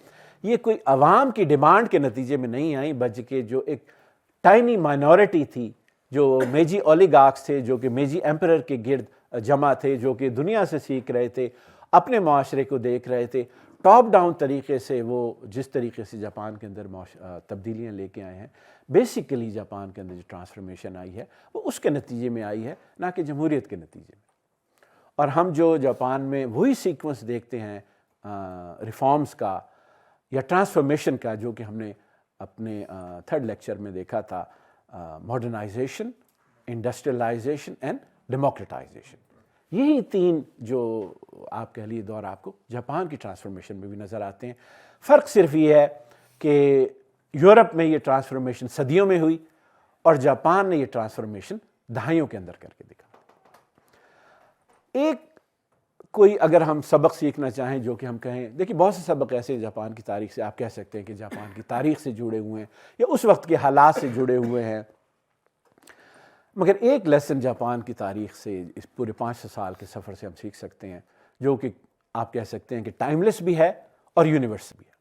یہ کوئی عوام کی ڈیمانڈ کے نتیجے میں نہیں آئیں, بلکہ جو ایک ٹائنی مائنورٹی تھی, جو میجی اولیگارکس تھے, جو کہ میجی ایمپرر کے گرد جمع تھے, جو کہ دنیا سے سیکھ رہے تھے, اپنے معاشرے کو دیکھ رہے تھے, ٹاپ ڈاؤن طریقے سے وہ جس طریقے سے جاپان کے اندر تبدیلیاں لے کے آئے ہیں, بیسیکلی جاپان کے اندر جو ٹرانسفارمیشن آئی ہے وہ اس کے نتیجے میں آئی ہے, نہ کہ جمہوریت کے نتیجے میں. اور ہم جو جاپان میں وہی سیکوینس دیکھتے ہیں ریفارمز کا یا ٹرانسفارمیشن کا, جو کہ ہم نے اپنے تھرڈ لیکچر میں دیکھا تھا, ماڈرنائزیشن, انڈسٹریلائزیشن اینڈ ڈیموکریٹائزیشن. یہی تین جو آپ کہہ لیے دور آپ کو جاپان کی ٹرانسفارمیشن میں بھی نظر آتے ہیں. فرق صرف یہ ہے کہ یورپ میں یہ ٹرانسفارمیشن صدیوں میں ہوئی, اور جاپان نے یہ ٹرانسفارمیشن دہائیوں کے اندر کر کے دکھا. ایک کوئی اگر ہم سبق سیکھنا چاہیں جو کہ ہم کہیں, دیکھیے بہت سے سبق ایسے جاپان کی تاریخ سے آپ کہہ سکتے ہیں کہ جاپان کی تاریخ سے جڑے ہوئے ہیں یا اس وقت کے حالات سے جڑے ہوئے ہیں, مگر ایک لیسن جاپان کی تاریخ سے اس پورے 500 سال کے سفر سے ہم سیکھ سکتے ہیں, جو کہ آپ کہہ سکتے ہیں کہ ٹائم لیس بھی ہے اور یونیورسل بھی ہے.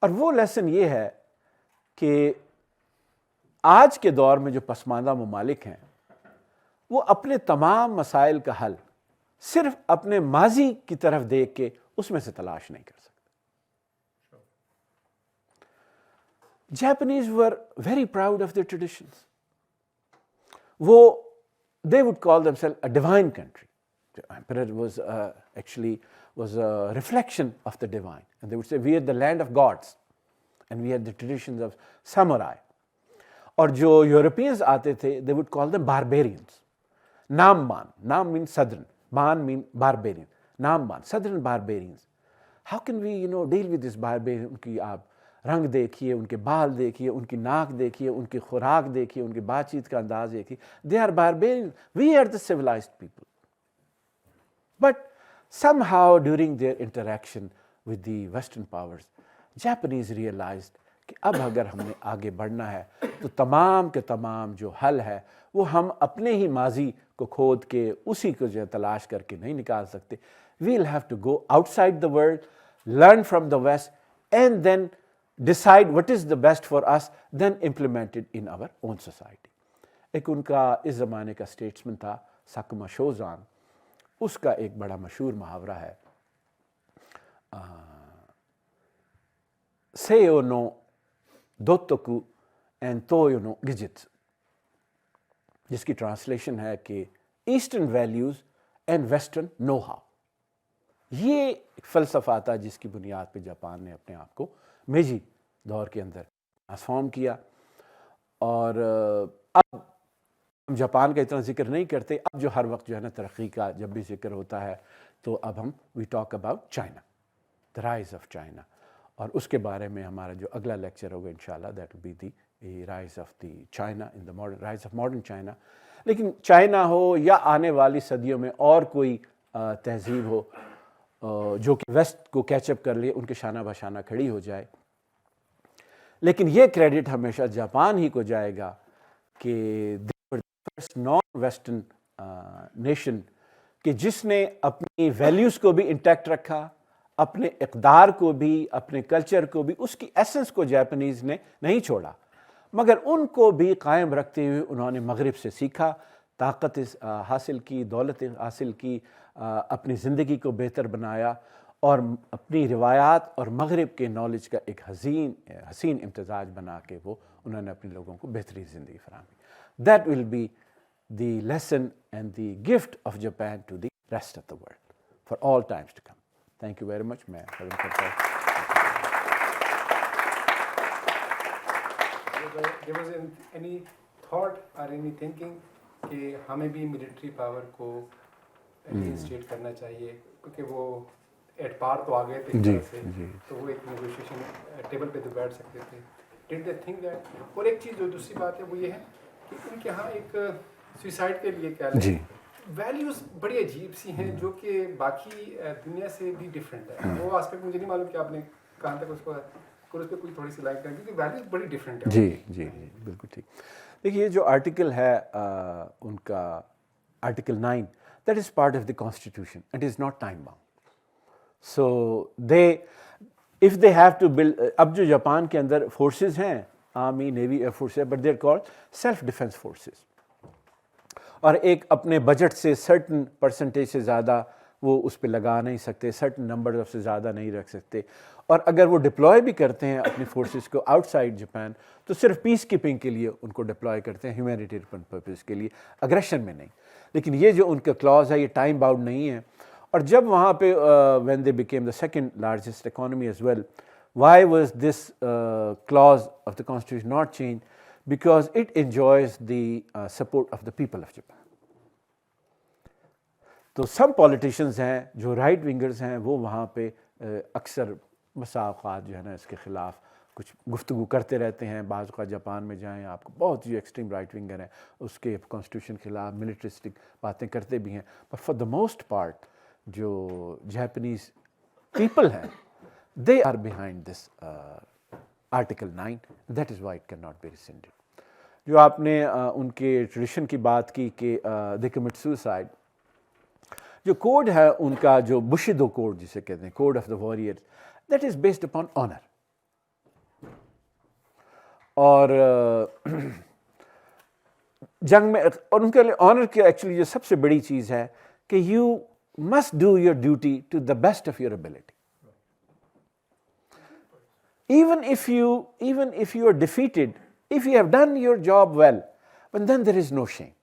اور وہ لیسن یہ ہے کہ آج کے دور میں جو پسماندہ ممالک ہیں وہ اپنے تمام مسائل کا حل صرف اپنے ماضی کی طرف دیکھ کے اس میں سے تلاش نہیں کر سکتے. Japanese were very proud of their traditions. They would call themselves a divine country. The emperor was a reflection of the divine, and they would say we are the land of gods and we had the traditions of samurai. اور جو Europeans آتے تھے they would call them barbarians. نام means southern, ban mean barbarian, نام بان southern barbarians. How can we deal with this barbarian? ان کی آپ رنگ دیکھیے, ان کے بال دیکھیے, ان کی ناک دیکھیے, ان کی خوراک دیکھیے, ان کی بات چیت کا انداز دیکھیے. They are barbarians. We are the civilized people. But somehow during their interaction with the Western powers, Japanese realized کہ اب اگر ہم نے آگے بڑھنا ہے تو تمام کے تمام جو حل ہے وہ ہم اپنے ہی ماضی کو کھود کے اسی کو جو تلاش کر کے نہیں نکال سکتے. we'll have to go outside the world, learn from the West, and then decide what is the best for us, then implement it in our own society. ایک ان کا اس زمانے کا اسٹیٹسمن تھا ساکما شوزان، اس کا ایک بڑا مشہور محاورہ ہے سیو نو دوتوکو این تویو نو گجتسو، جس کی ٹرانسلیشن ہے کہ eastern values and western know how. یہ ایک فلسفہ تھا جس کی بنیاد پہ جاپان نے اپنے آپ کو میجی دور کے اندر ٹرانسفارم کیا. اور اب ہم جاپان کا اتنا ذکر نہیں کرتے، اب جو ہر وقت جو ہے نا ترقی کا جب بھی ذکر ہوتا ہے تو اب ہم we talk about China, the rise of China. اور اس کے بارے میں ہمارا جو اگلا لیکچر ہوگا انشاءاللہ that will be the rise of the China in the modern rise of modern China. لیکن چائنا ہو یا آنے والی صدیوں میں اور کوئی تہذیب ہو جو کہ ویسٹ کو کیچ اپ کر لے، ان کے شانہ بشانہ کھڑی ہو جائے، لیکن یہ کریڈٹ ہمیشہ جاپان ہی کو جائے گا کہ فرسٹ نان ویسٹرن نیشن کہ جس نے اپنی ویلیوز کو بھی انٹیکٹ رکھا، اپنے اقدار کو بھی، اپنے کلچر کو بھی، اس کی ایسنس کو جاپنیز نے نہیں چھوڑا، مگر ان کو بھی قائم رکھتے ہوئے انہوں نے مغرب سے سیکھا، طاقت حاصل کی، دولت حاصل کی، اپنی زندگی کو بہتر بنایا، اور اپنی روایات اور مغرب کے نالج کا ایک حسین امتزاج بنا کے وہ انہوں نے اپنے لوگوں کو بہترین زندگی فراہم کی. That will be the lesson and the gift of Japan to the rest of the world for all times to come. Thank you very much. میں ختم کرتا ہوں. There was any thought or any thinking کہ ہمیں بھی military power کو instead کرنا چاہیے، کیونکہ وہ ایٹ پار تو آ گئے تھے ایک طرح سے، تو وہ ایک نیگوشیشن ٹیبل پہ تو بیٹھ سکتے تھے. Did they think that؟ اور ایک چیز جو دوسری بات ہے وہ یہ ہے کہ ان کے ہاں ایک سوئسائڈ کے لیے کیا لیں ویلیوز بڑی عجیب سی ہیں جو کہ باقی دنیا سے بھی ڈفرینٹ ہے. وہ آسپیکٹ مجھے نہیں معلوم کہ آپ نے کہاں تک اس کو اس پہ کوئی تھوڑی سی لائک کریں، کیونکہ ویلیوز بڑی ڈفرینٹ ہے. جی جی جی بالکل ٹھیک. دیکھیے یہ جو آرٹیکل ہے ان کا article 9 that is part of the constitution, it is not time bound. So they if they have to build, اب جو جاپان کے اندر فورسز ہیں، آرمی، نیوی، ایئر فورس ہے، but they are called self defence forces, اور ایک اپنے budget سے سرٹن پرسنٹیج سے زیادہ وہ اس پہ لگا نہیں سکتے، سرٹن نمبر سے زیادہ نہیں رکھ سکتے. اور اگر وہ ڈپلوائے بھی کرتے ہیں اپنی فورسز کو آؤٹ سائڈ جاپان تو صرف پیس کیپنگ کے لیے ان کو ڈپلوائے کرتے ہیں، ہیومینیٹیرین پرپز کے لیے، اگریشن میں نہیں. لیکن یہ جو ان کا کلاز ہے یہ ٹائم باؤنڈ نہیں ہے. اور جب وہاں پہ when they became the second largest economy as well, why was this clause of the constitution not changed? Because it enjoys the support of the people of Japan. تو سم politicians ہیں جو right ونگرز ہیں وہ وہاں پہ اکثر مساوقات جو ہے نا اس کے خلاف کچھ گفتگو کرتے رہتے ہیں. بعض اوقات جاپان میں جائیں آپ کو بہت جو ایکسٹریم رائٹ ونگر ہیں اس کے کانسٹیٹیوشن کے خلاف ملٹرسٹک باتیں کرتے بھی ہیں، but for the most part جو جاپنیز پیپل ہیں they are behind this article 9. that is why it cannot be rescinded. جو آپ نے ان کے ٹریڈیشن کی بات کی کہ they commit suicide، جو کوڈ ہے ان کا جو بشیدو کوڈ جسے کہتے ہیں، code of the warrior, that is based upon honor. اور جنگ میں اور ان کے لیے آنر کی ایکچولی جو سب سے بڑی چیز ہے کہ you must do your duty to the best of your ability. Even if you are defeated, if you have done your job well, but then there is no shame.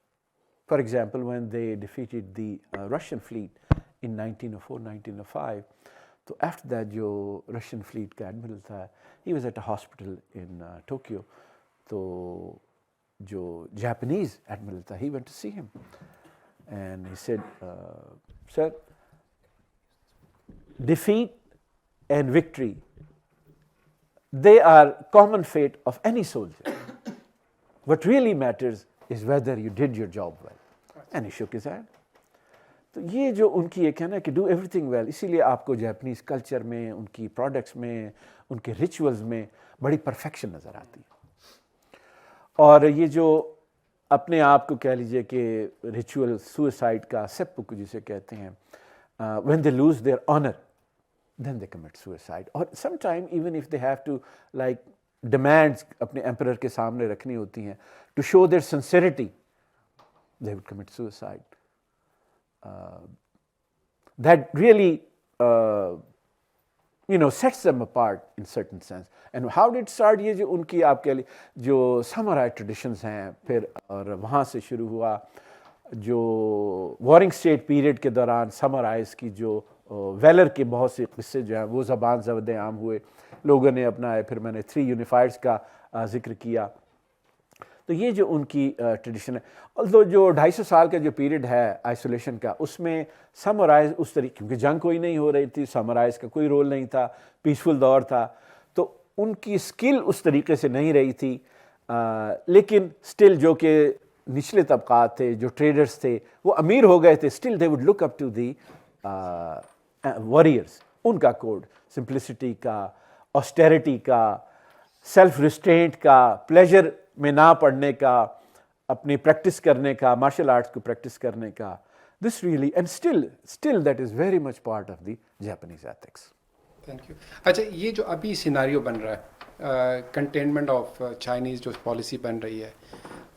For example, when they defeated the Russian fleet in 1904, 1905, so after that, jo Russian fleet ka admiral tha, he was at a hospital in Tokyo. So, jo Japanese admiral tha, he went to see him, and he said, "Sir, defeat and victory, they are common fate of any soldier. What really matters is whether you did your job well." And he shook his hand. تو یہ جو ان کی ایک ہے نا کہ do every thing well, اسی لیے آپ کو جاپنیز کلچر میں، ان کی پروڈکٹس میں، ان کے ریچولز میں بڑی پرفیکشن نظر آتی ہے. اور یہ جو اپنے آپ کو کہہ لیجئے کہ ریچول سوئسائڈ کا سیپوکو جسے کہتے ہیں، when they lose their honor, then they commit suicide. Or sometime even if they have to like demands اپنے emperor کے سامنے رکھنی ہوتی ہیں to show their sincerity, they would commit suicide. That really sets them apart in certain sense. And how did start یہ جو ان کی آپ کے لیے جو samurai traditions ہیں پھر اور وہاں سے شروع ہوا جو وارنگ اسٹیٹ پیریڈ کے دوران سمرائز کی جو ویلر کے بہت سے قصے جو ہیں وہ زبان زد عام ہوئے لوگوں نے اپنائے. پھر میں نے 3 یونیفائڈس کا ذکر کیا. تو یہ جو ان کی ٹریڈیشن ہے, although جو 250 سال کا جو پیریڈ ہے آئسولیشن کا, اس میں سمرائز اس طریقے, کیونکہ جنگ کوئی نہیں ہو رہی تھی, سمرائز کا کوئی رول نہیں تھا, پیسفل دور تھا, تو ان کی اسکل اس طریقے سے نہیں رہی تھی. لیکن اسٹل جو کہ نچلے طبقات تھے, جو ٹریڈرز تھے, وہ امیر ہو گئے تھے, still they would look up to the warriors. ان کا کوڈ سمپلسٹی کا, آسٹیریٹی کا, سیلف ریسٹرینٹ کا, پلیجر میں نہ پڑھنے کا, اپنی پریکٹس کرنے کا, مارشل آرٹس کو پریکٹس کرنے کا, this really and still that is very much part of the Japanese ethics. Thank you. اچھا, یہ جو ابھی سیناریو بن رہا ہے, کنٹینمنٹ آف چائنیز جو پالیسی بن رہی ہے,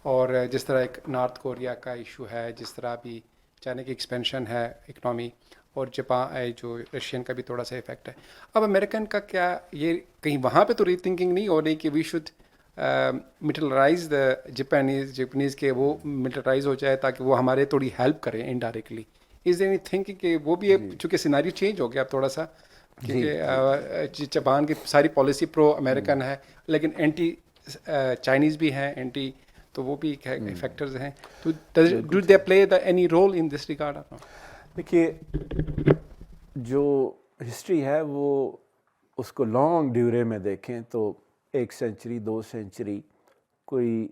اور جس طرح ایک نارتھ کوریا کا ایشو ہے, جس طرح بھی چائنا کی ایکسپینشن ہے اکنامی, اور جاپان جو رشین کا بھی تھوڑا سا افیکٹ ہے. اب امریکن کا کیا یہ کہیں وہاں پہ تو ری تھنکنگ نہیں ہو رہی کہ we should militarize the Japanese کے وہ ملٹرائز ہو جائے تاکہ وہ ہمارے تھوڑی ہیلپ کریں indirectly? Is there any thinking کہ وہ بھی چونکہ سیناریو چینج ہو گیا اب تھوڑا سا, کیونکہ جاپان کی ساری پالیسی پرو امریکن ہے لیکن اینٹی چائنیز بھی ہیں, اینٹی, تو وہ بھی فیکٹرز ہیں. تو do they play the any role in this regard? دیکھیے, جو ہسٹری ہے وہ اس کو لانگ ڈیورے میں دیکھیں تو 1 سینچری 2 سینچری کوئی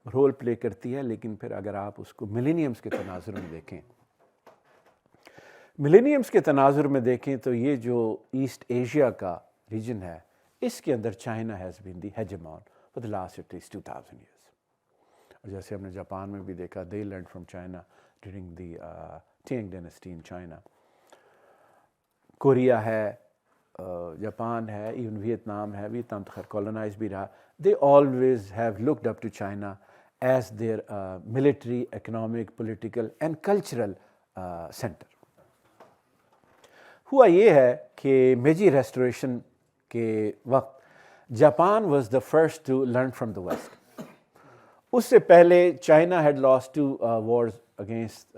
رول پلے کرتی ہے. لیکن پھر اگر آپ اس کو ملینیمز کے تناظر میں دیکھیں, ملینیمز کے تناظر میں دیکھیں تو یہ جو ایسٹ ایشیا کا ریجن ہے, اس کے اندر China has been the hegemon for the last at least 2000 years. اور جیسے ہم نے جاپان میں بھی دیکھا, they learned from China during the Tang dynasty in China. Korea ہے, جاپان ہے, ایون ویتنام ہے, ویتنام تو خیر کولونائز بھی رہا. They always have looked up to China as their military, economic, political and cultural centre. ہوا یہ ہے کہ میجی ریسٹوریشن کے وقت Japan was the first to learn from the west. اس سے پہلے China had lost 2 wars against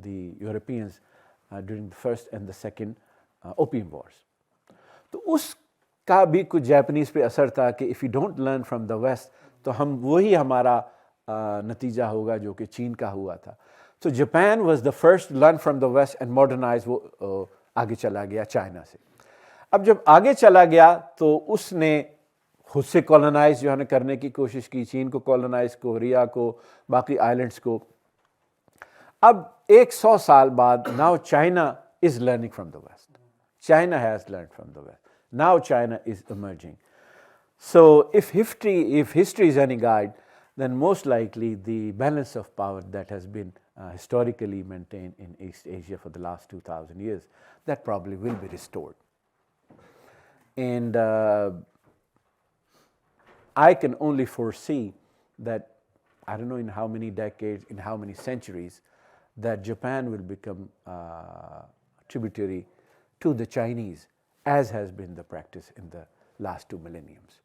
the Europeans during the first and the second opium wars. تو اس کا بھی کچھ جاپنیز پہ اثر تھا کہ if you don't learn from the west تو ہم وہی ہمارا نتیجہ ہوگا جو کہ چین کا ہوا تھا. تو Japan was the first learn from the west and modernize. وہ آگے چلا گیا چائنا سے. اب جب آگے چلا گیا تو اس نے خود سے کولونائز جو ہے نا کرنے کی کوشش کی, چین کو کولونائز, کوریا کو, باقی آئلینڈس کو. اب 100 سال بعد now China is learning from the west. China has learned from the West. Now China is emerging. So if history is any guide, then most likely the balance of power that has been historically maintained in East Asia for the last 2000 years, that probably will be restored. And I can only foresee that, I don't know in how many decades, in how many centuries, that Japan will become tributary to the Chinese, as has been the practice in the last 2 millenniums.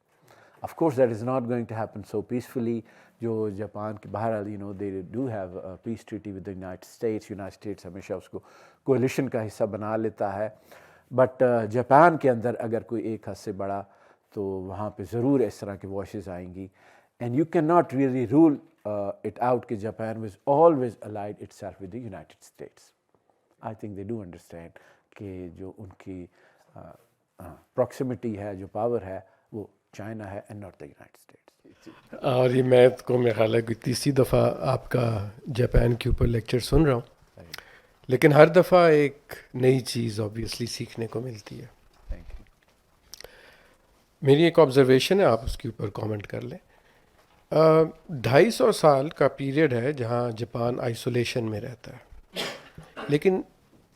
Of course, that is not going to happen so peacefully. جو Japan کے بہرحال they do have a peace treaty with the United States. United States ہمیشہ اس کو coalition کا حصہ بنا لیتا ہے. بٹ جاپان کے اندر اگر کوئی ایک حد سے بڑا تو وہاں پہ ضرور اس طرح کی واشز آئیں گی. And you can not really rule it out کہ Japan was always allied itself with the United States. I think they do understand کہ جو ان کی پروکسیمیٹی ہے, جو پاور ہے, وہ چائنا ہے and not the United States. اور یہ میں کو میرا خیال ہے کہ 30 دفعہ آپ کا جاپان کے اوپر لیکچر سن رہا ہوں, لیکن ہر دفعہ ایک نئی چیز آبویسلی سیکھنے کو ملتی ہے. میری ایک آبزرویشن ہے, آپ اس کے اوپر کامنٹ کر لیں. 250 سال کا پیریڈ ہے جہاں جاپان آئسولیشن میں رہتا ہے, لیکن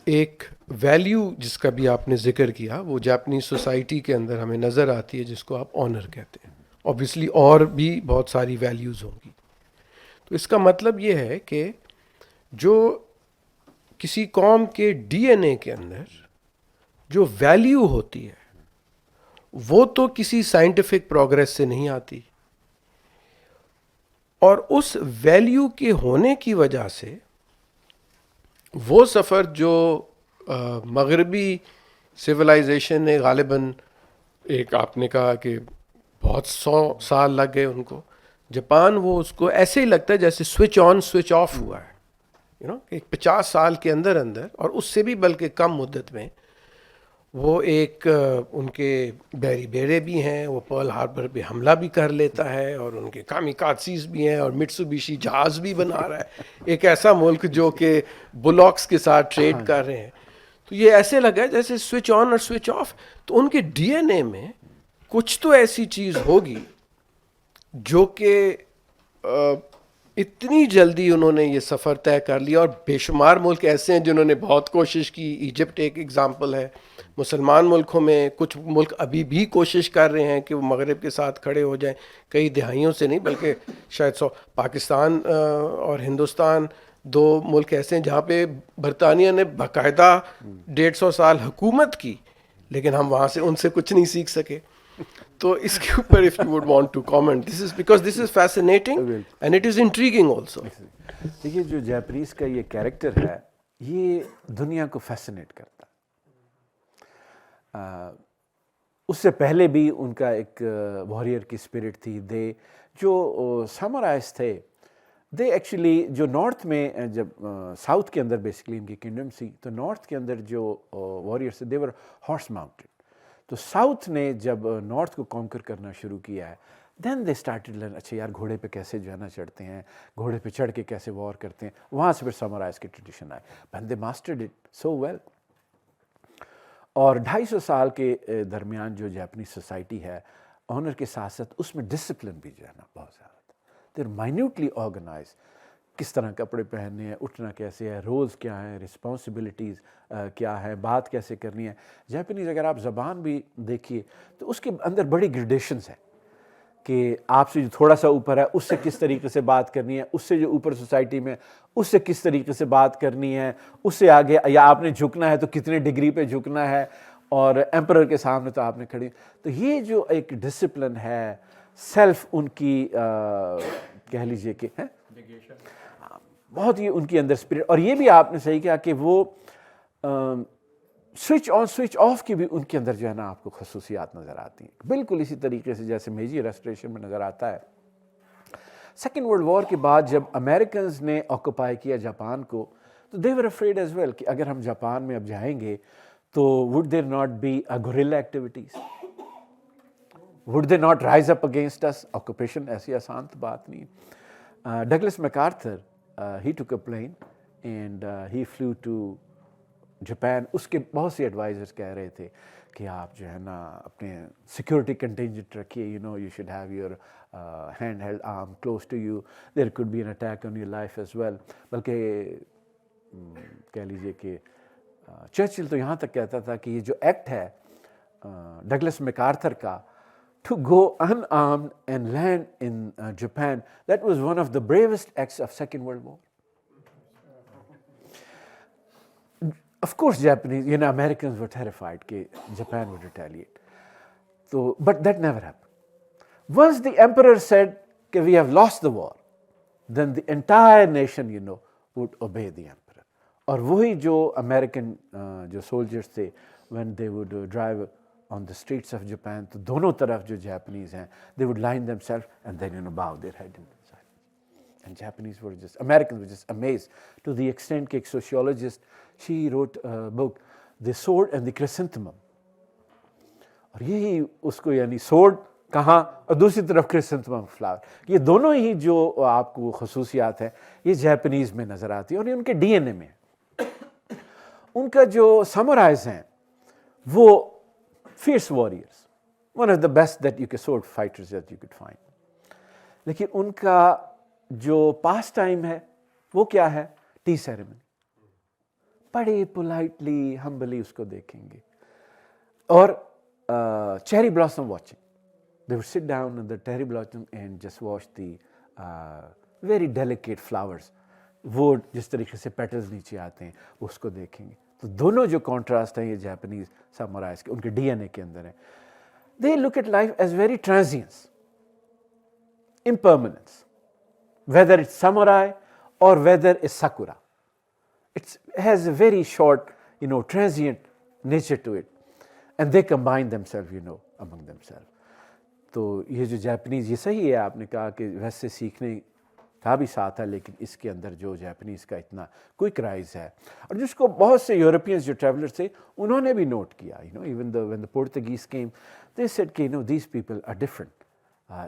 ایک ویلیو جس کا بھی آپ نے ذکر کیا وہ جاپنیز سوسائٹی کے اندر ہمیں نظر آتی ہے، جس کو آپ آنر کہتے ہیں. اوبیسلی اور بھی بہت ساری ویلیوز ہوں گی. تو اس کا مطلب یہ ہے کہ جو کسی قوم کے ڈی این اے کے اندر جو ویلیو ہوتی ہے وہ تو کسی سائنٹیفک پروگریس سے نہیں آتی، اور اس ویلیو کے ہونے کی وجہ سے وہ سفر جو مغربی سویلائزیشن نے غالباً، ایک آپ نے کہا کہ بہت 100 سال لگ گئے ان کو، جاپان وہ اس کو ایسے ہی لگتا ہے جیسے سوئچ آن سوئچ آف ہوا ہے، کہ 50 سال کے اندر اندر، اور اس سے بھی بلکہ کم مدت میں، وہ ایک ان کے بحری بیڑے بھی ہیں، وہ پرل ہاربر پہ حملہ بھی کر لیتا ہے، اور ان کے کامیکاتسیز بھی ہیں، اور مٹسوبیشی جہاز بھی بنا رہا ہے، ایک ایسا ملک جو کہ بلاکس کے ساتھ ٹریڈ کر رہے ہیں. تو یہ ایسے لگا جیسے سوئچ آن اور سوئچ آف. تو ان کے ڈی این اے میں کچھ تو ایسی چیز ہوگی جو کہ اتنی جلدی انہوں نے یہ سفر طے کر لیا. اور بے شمار ملک ایسے ہیں جنہوں نے بہت کوشش کی. ایجپٹ ایک ایگزامپل ہے. مسلمان ملکوں میں کچھ ملک ابھی بھی کوشش کر رہے ہیں کہ وہ مغرب کے ساتھ کھڑے ہو جائیں، کئی دہائیوں سے نہیں بلکہ شاید پاکستان اور ہندوستان 2 ملک ایسے ہیں جہاں پہ برطانیہ نے باقاعدہ 150 سال حکومت کی، لیکن ہم وہاں سے ان سے کچھ نہیں سیکھ سکے. تو اس کے اوپر if you would want to comment, this is because this is fascinating and it is intriguing also. دیکھیے جو جاپنیز کا یہ کیریکٹر ہے یہ دنیا کو فیسنیٹ کرتا ہے. اس سے پہلے بھی ان کا ایک واریر کی اسپرٹ تھی. دے جو سامورائز تھے، دے ایکچولی جو نارتھ میں، جب ساؤتھ کے اندر بیسکلی ان کی کنگڈم سی، تو نارتھ کے اندر جو واریئرس تھے دے ور ہارس ماؤنٹڈ. تو ساؤتھ نے جب نارتھ کو کانکر کرنا شروع کیا ہے، دین دے اسٹارٹڈ لرن، اچھا یار گھوڑے پہ کیسے جو ہے نا چڑھتے ہیں، گھوڑے پہ چڑھ کے کیسے وار کرتے ہیں. وہاں سے پھر سامورائز کی ٹریڈیشن آئے. But they mastered it so well. اور 250 سال کے درمیان جو جاپنیز سوسائٹی ہے، آنر کے ساتھ ساتھ اس میں ڈسپلن بھی جو ہے نا بہت زیادہ تھا. They are minutely organize. کس طرح کپڑے پہننے ہیں، اٹھنا کیسے ہے، رولز کیا ہیں، رسپانسبلٹیز کیا ہے، بات کیسے کرنی ہے. جاپنیز اگر آپ زبان بھی دیکھیے تو اس کے اندر بڑی گریڈیشنز ہیں کہ آپ سے جو تھوڑا سا اوپر ہے اس سے کس طریقے سے بات کرنی ہے، اس سے جو اوپر سوسائٹی میں اس سے کس طریقے سے بات کرنی ہے، اس سے آگے یا آپ نے جھکنا ہے تو کتنے ڈگری پہ جھکنا ہے، اور ایمپرر کے سامنے تو آپ نے کھڑی. تو یہ جو ایک ڈسپلن ہے، سیلف ان کی کہہ لیجئے کہ بہت ہی ان کی اندر اسپرٹ. اور یہ بھی آپ نے صحیح کہا کہ وہ سوئچ آن سوئچ آف کی بھی ان کے اندر جو ہے نا آپ کو خصوصیات نظر آتی ہیں، بالکل اسی طریقے سے جیسے میجی ریسٹوریشن میں نظر آتا ہے. سیکنڈ ورلڈ وار کے بعد جب امریکنز نے آکوپائی کیا جاپان کو، تو they were afraid as well کہ اگر ہم جاپان میں اب جائیں گے تو would there not be guerrilla activities, would they not rise up against us. Occupation ایسی آسان تو بات نہیں ہے. Douglas MacArthur he took a plane and he flew to Japan. اس کے بہت سے ایڈوائزرز کہہ رہے تھے کہ آپ جو ہے نا اپنے سیکورٹی کنٹینجنٹ رکھیے، you should have your hand held arm close to you, there could be an attack on your life as well. بلکہ کہہ لیجئے کہ چرچل تو یہاں تک کہتا تھا کہ یہ جو ایکٹ ہے ڈگلس میکارتھر کا to go unarmed and land in Japan, that was one of the bravest acts of Second World War. Of course Japanese, Americans were terrified that Japan would retaliate. So, but that never happened. Once the emperor said that we have lost the war, then the entire nation, would obey the emperor. اور وہی جو American جو soldiers تھے when they would drive on the streets of Japan, تو دونوں طرف جو Japanese ہیں they would line themselves and then bow their head in silence. And Japanese were just, Americans were just amazed to the extent کہ ایک sociologist, she wrote a book, The Sword and the Chrysanthemum. اور یہی اس کو sword کہاں اور دوسری طرف chrysanthemum flower. یہ دونوں ہی جو آپ کو خصوصیات ہیں یہ جاپنیز میں نظر آتی ہیں اور یہ ان کے ڈی این اے میں. ان کا جو سامورائز ہیں وہ fierce warriors, one of the best that you could sword fighters that you could find. لیکن ان کا جو پاس ٹائم ہے وہ کیا ہے؟ T ceremony. بڑے پولائٹلی ہمبلی اس کو دیکھیں گے. اور cherry blossom watching, they would sit down on the cherry blossom and just watch the very delicate flowers. وہ جس طریقے سے پیٹلز نیچے آتے ہیں اس کو دیکھیں گے. تو دونوں جو کانٹراسٹ ہیں یہ جاپنیز سامورائز کے, ان کے ڈی این اے کے اندر ہیں. They look at life as very transience, impermanence, whether it's samurai or whether it's sakura. It has a very short, transient nature to it. And they combine themselves, among themselves. تو یہ جو Japanese, یہ صحیح ہے آپ نے کہا کہ ویسے سیکھنے کا بھی ساتھ ہے, لیکن اس کے اندر جو جاپنیز کا اتنا کوئک رائز ہے, اور جس کو بہت سے یورپینز جو ٹریولرز تھے انہوں نے بھی نوٹ کیا. Even when the Portuguese came, they said کہ these people are different.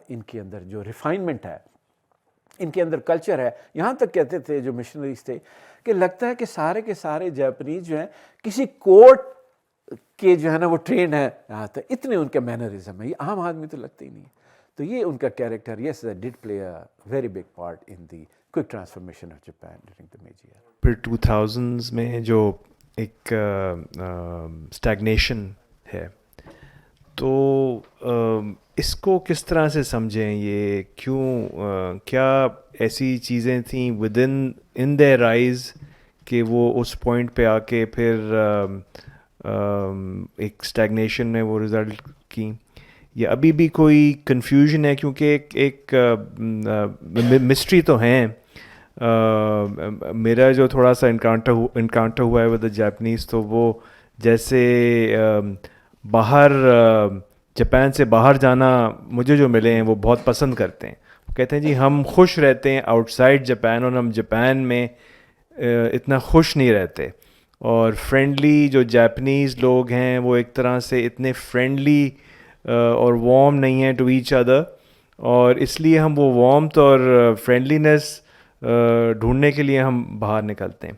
ان کے اندر جو ریفائنمنٹ ہے, ان کے اندر کلچر ہے. یہاں تک کہتے تھے جو مشنریز تھے کہ لگتا ہے کہ سارے کے سارے جاپنیز جو ہیں کسی کورٹ کہ جو ہے نا وہ ٹرینڈ ہے یہاں تک, اتنے ان کے مینرزم ہے. یہ عام آدمی تو لگتے ہی نہیں. تو یہ ان کا character, yes did play a very big part in the quick transformation of Japan during the Meiji era. پھر 2000s میں جو ایک اسٹیگنیشن ہے, تو اس کو کس طرح سے سمجھیں, یہ کیوں, کیا ایسی چیزیں تھیں ود ان دیئر رائز کہ وہ اس پوائنٹ پہ آ کے پھر ایک اسٹیگنیشن میں وہ رزلٹ کی, یا ابھی بھی کوئی کنفیوژن ہے؟ کیونکہ ایک مسٹری تو ہیں. میرا جو تھوڑا سا انکاؤنٹر ہوا ہے ود دا جاپنیز, تو وہ جیسے باہر جاپان سے باہر جانا مجھے جو ملے ہیں وہ بہت پسند کرتے ہیں. وہ کہتے ہیں جی ہم خوش رہتے ہیں آؤٹ سائڈ جاپان, اور ہم جاپان میں اتنا خوش نہیں رہتے. اور فرینڈلی جو جاپنیز لوگ ہیں وہ ایک طرح سے اتنے فرینڈلی اور وارم نہیں ہیں ٹو ایچ ادر, اور اس لیے ہم وہ وارمتھ اور فرینڈلینس ڈھونڈنے کے لیے ہم باہر نکلتے ہیں.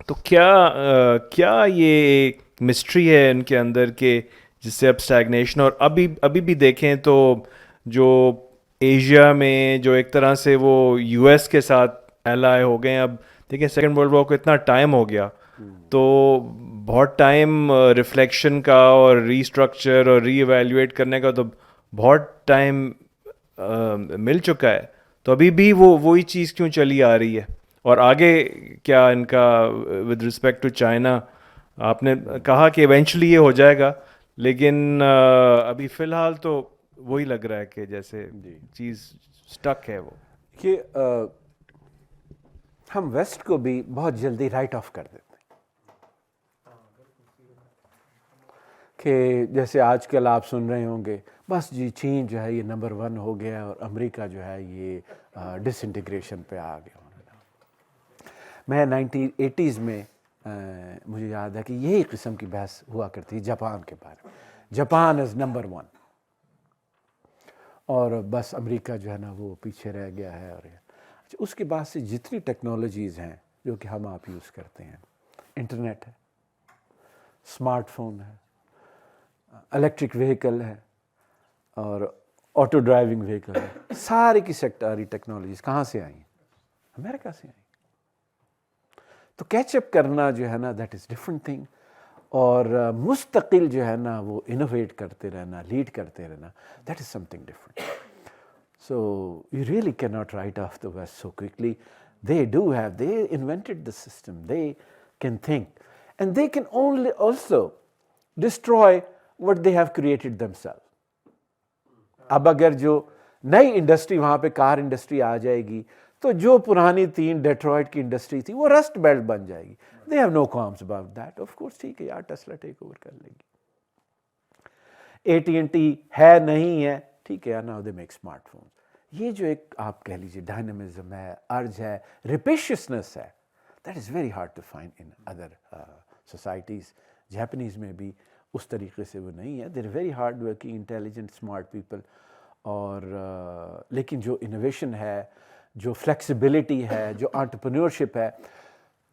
تو کیا یہ مسٹری ہے ان کے اندر کہ جس سے اب اسٹیگنیشن, اور ابھی بھی دیکھیں تو جو ایشیا میں جو ایک طرح سے وہ یو ایس کے ساتھ ایلائی ہو گئے ہیں. اب دیکھیں سیکنڈ ورلڈ وار کو اتنا ٹائم ہو گیا, تو بہت ٹائم ریفلیکشن کا اور ری اسٹرکچر اور ری ایویلیویٹ کرنے کا تو بہت ٹائم مل چکا ہے. تو ابھی بھی وہی چیز کیوں چلی آ رہی ہے, اور آگے کیا ان کا ود رسپیکٹ ٹو چائنا؟ آپ نے کہا کہ ایونچولی یہ ہو جائے گا, لیکن ابھی فی الحال تو وہی لگ رہا ہے کہ جیسے چیز اسٹک ہے. وہ کہ ہم ویسٹ کو بھی بہت جلدی رائٹ آف کر دیتے ہیں کہ جیسے آج کل آپ سن رہے ہوں گے بس جی چین جو ہے یہ نمبر 1 ہو گیا اور امریکہ جو ہے یہ ڈس انٹیگریشن پہ آ گیا. میں 1980s میں مجھے یاد ہے کہ یہی قسم کی بحث ہوا کرتی جاپان کے بارے میں, جاپان از نمبر 1, اور بس امریکہ جو ہے نا وہ پیچھے رہ گیا ہے. اور اس کے بعد سے جتنی ٹیکنالوجیز ہیں جو کہ ہم آپ یوز کرتے ہیں, انٹرنیٹ ہے, اسمارٹ فون ہے, الیکٹرک وہیکل ہے, اور آٹو ڈرائیونگ وہیکل ہے, ساری کی سیکٹاری ٹیکنالوجیز کہاں سے آئیں؟ امریکہ سے آئیں. تو کیچ اپ کرنا جو ہے نا دیٹ از ڈفرنٹ تھنگ, اور مستقل جو ہے نا وہ انوویٹ کرتے رہنا, لیڈ کرتے رہنا, that is some thing different. So you really cannot write off the West so quickly. They invented the system, they can think, and they can only also destroy what they have created themselves. اب اگر جو نئی industry وہاں پہ کار industry آ جائے گی تو جو پرانی 3 ڈیٹرائٹ کی انڈسٹری تھی وہ رسٹ بیلٹ بن جائے گی. They have no qualms about that. Of course ٹھیک ہے یار, ٹیسلا ٹیک اوور کر لے گی, AT&T ہے نہیں ہے ٹھیک ہے یار, now they make smart phones. یہ جو ایک آپ کہہ لیجیے ڈائنامزم ہے, ارج ہے, ریپیشیسنس ہے, that is very hard to find in other societies. Japanese میں بھی اس طریقے سے وہ نہیں ہے. They are very hard working, intelligent, smart people, اور لیکن جو انوویشن ہے, جو فلیکسیبلٹی ہے, جو انٹرپرینورشپ ہے,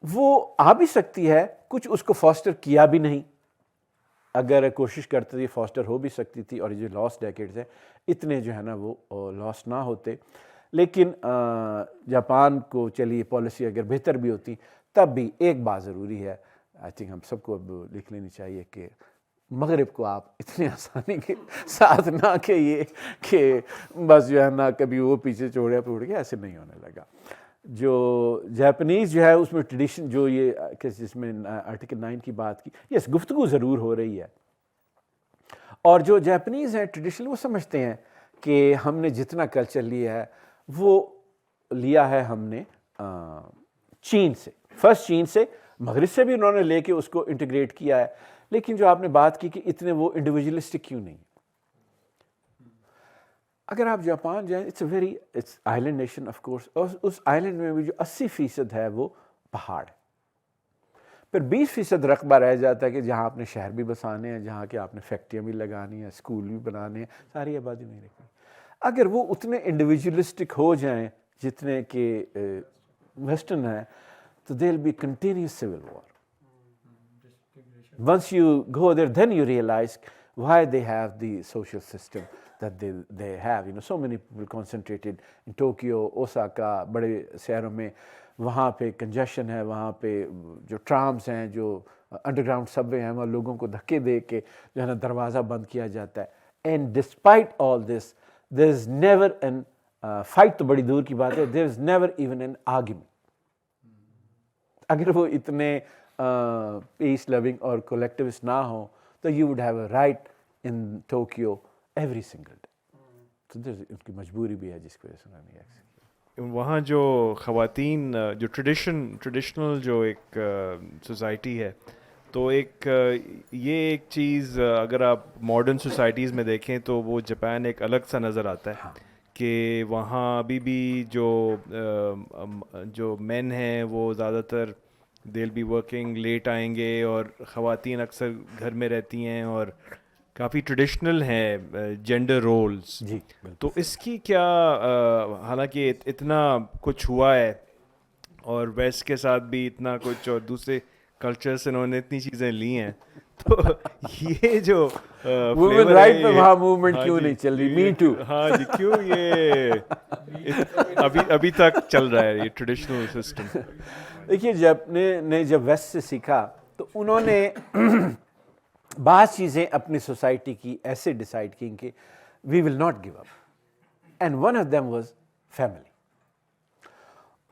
وہ آ بھی سکتی ہے. کچھ اس کو فاسٹر کیا بھی نہیں, اگر کوشش کرتے تھے فاسٹر ہو بھی سکتی تھی, اور یہ جو لاسٹ ڈیکیڈز ہیں اتنے جو ہے نا وہ لاسٹ نہ ہوتے. لیکن جاپان کو چلیے پالیسی اگر بہتر بھی ہوتی تب بھی ایک بات ضروری ہے، آئی تھنک ہم سب کو اب لکھ لینی چاہیے کہ مغرب کو آپ اتنی آسانی کے ساتھ نہ کہیے کہ بس جو ہے نا کبھی وہ پیچھے چھوڑے پھوڑ کے، ایسے نہیں ہونے لگا. جو جاپنیز جو ہے اس میں ٹریڈیشن جو یہ کہ جس میں آرٹیکل 9 کی بات کی، یس گفتگو ضرور ہو رہی ہے، اور جو جاپنیز ہیں ٹریڈیشنل وہ سمجھتے ہیں کہ ہم نے جتنا کلچر لیا ہے وہ لیا ہے ہم نے چین سے، فرسٹ چین سے، مغرب سے بھی انہوں نے لے کے اس کو انٹیگریٹ کیا ہے. لیکن جو آپ نے بات کی کہ اتنے وہ انڈیویجولسٹک کیوں نہیں، اگر آپ جاپان جائیں it's island nation of course, اور اس آئلینڈ میں بھی جو 80% ہے وہ پہاڑ ہے، پھر 20% رقبہ رہ جاتا ہے کہ جہاں آپ نے شہر بھی بسانے ہیں، جہاں کہ آپ نے فیکٹریاں بھی لگانی ہیں، اسکول بھی بنانے ہیں، ساری آبادی نہیں رکھنی. اگر وہ اتنے انڈیویجولسٹک ہو جائیں جتنے کہ ویسٹرن ہیں تو they will be continuous civil war. Once you go there, then you realize why they have the social system that they have. So many people concentrated in Tokyo, Osaka, بڑے شہروں میں، وہاں پہ کنجیشن ہے، وہاں پہ جو ٹرامس ہیں، جو انڈر گراؤنڈ سب وے ہیں، وہاں لوگوں کو دھکے دے کے جو ہے نا دروازہ بند کیا جاتا ہے. And despite all this, there is never an fight تو بڑی دور کی بات ہے، there is never even an argument. اگر وہ اتنے پیس لوننگ اور کولیکٹیوسٹ نہ ہوں تو you would have a right in Tokyo every single day. تو ان کی مجبوری بھی ہے جس کی وجہ سے انہوں نے ایکسیکیوٹ. وہاں جو خواتین جو ٹریڈیشنل جو ایک سوسائٹی ہے، تو ایک یہ ایک چیز اگر آپ ماڈرن سوسائٹیز میں دیکھیں تو وہ جاپان ایک الگ سا نظر آتا ہے کہ وہاں ابھی بھی جو مین ہیں وہ زیادہ تر they'll be working لیٹ آئیں گے، اور خواتین اکثر گھر میں رہتی ہیں اور کافی ٹریڈیشنل ہیں جینڈر رولز. جی تو اس کی کیا حالانکہ اتنا کچھ ہوا ہے اور ویسٹ کے ساتھ بھی اتنا کچھ اور دوسرے کلچر سے انہوں نے اتنی چیزیں لی ہیں، تو یہ جو وومن رائٹ پہ وہاں موومنٹ کیوں نہیں چل رہی؟ Me too. ہاں جی، کیوں یہ ابھی تک چل رہا ہے یہ ٹریڈیشنل سسٹم؟ دیکھیے جب ویسٹ سے سیکھا تو انہوں نے بعض چیزیں اپنی سوسائٹی کی ایسے ڈیسائیڈ کی کہ we will not give up, and one of them was family.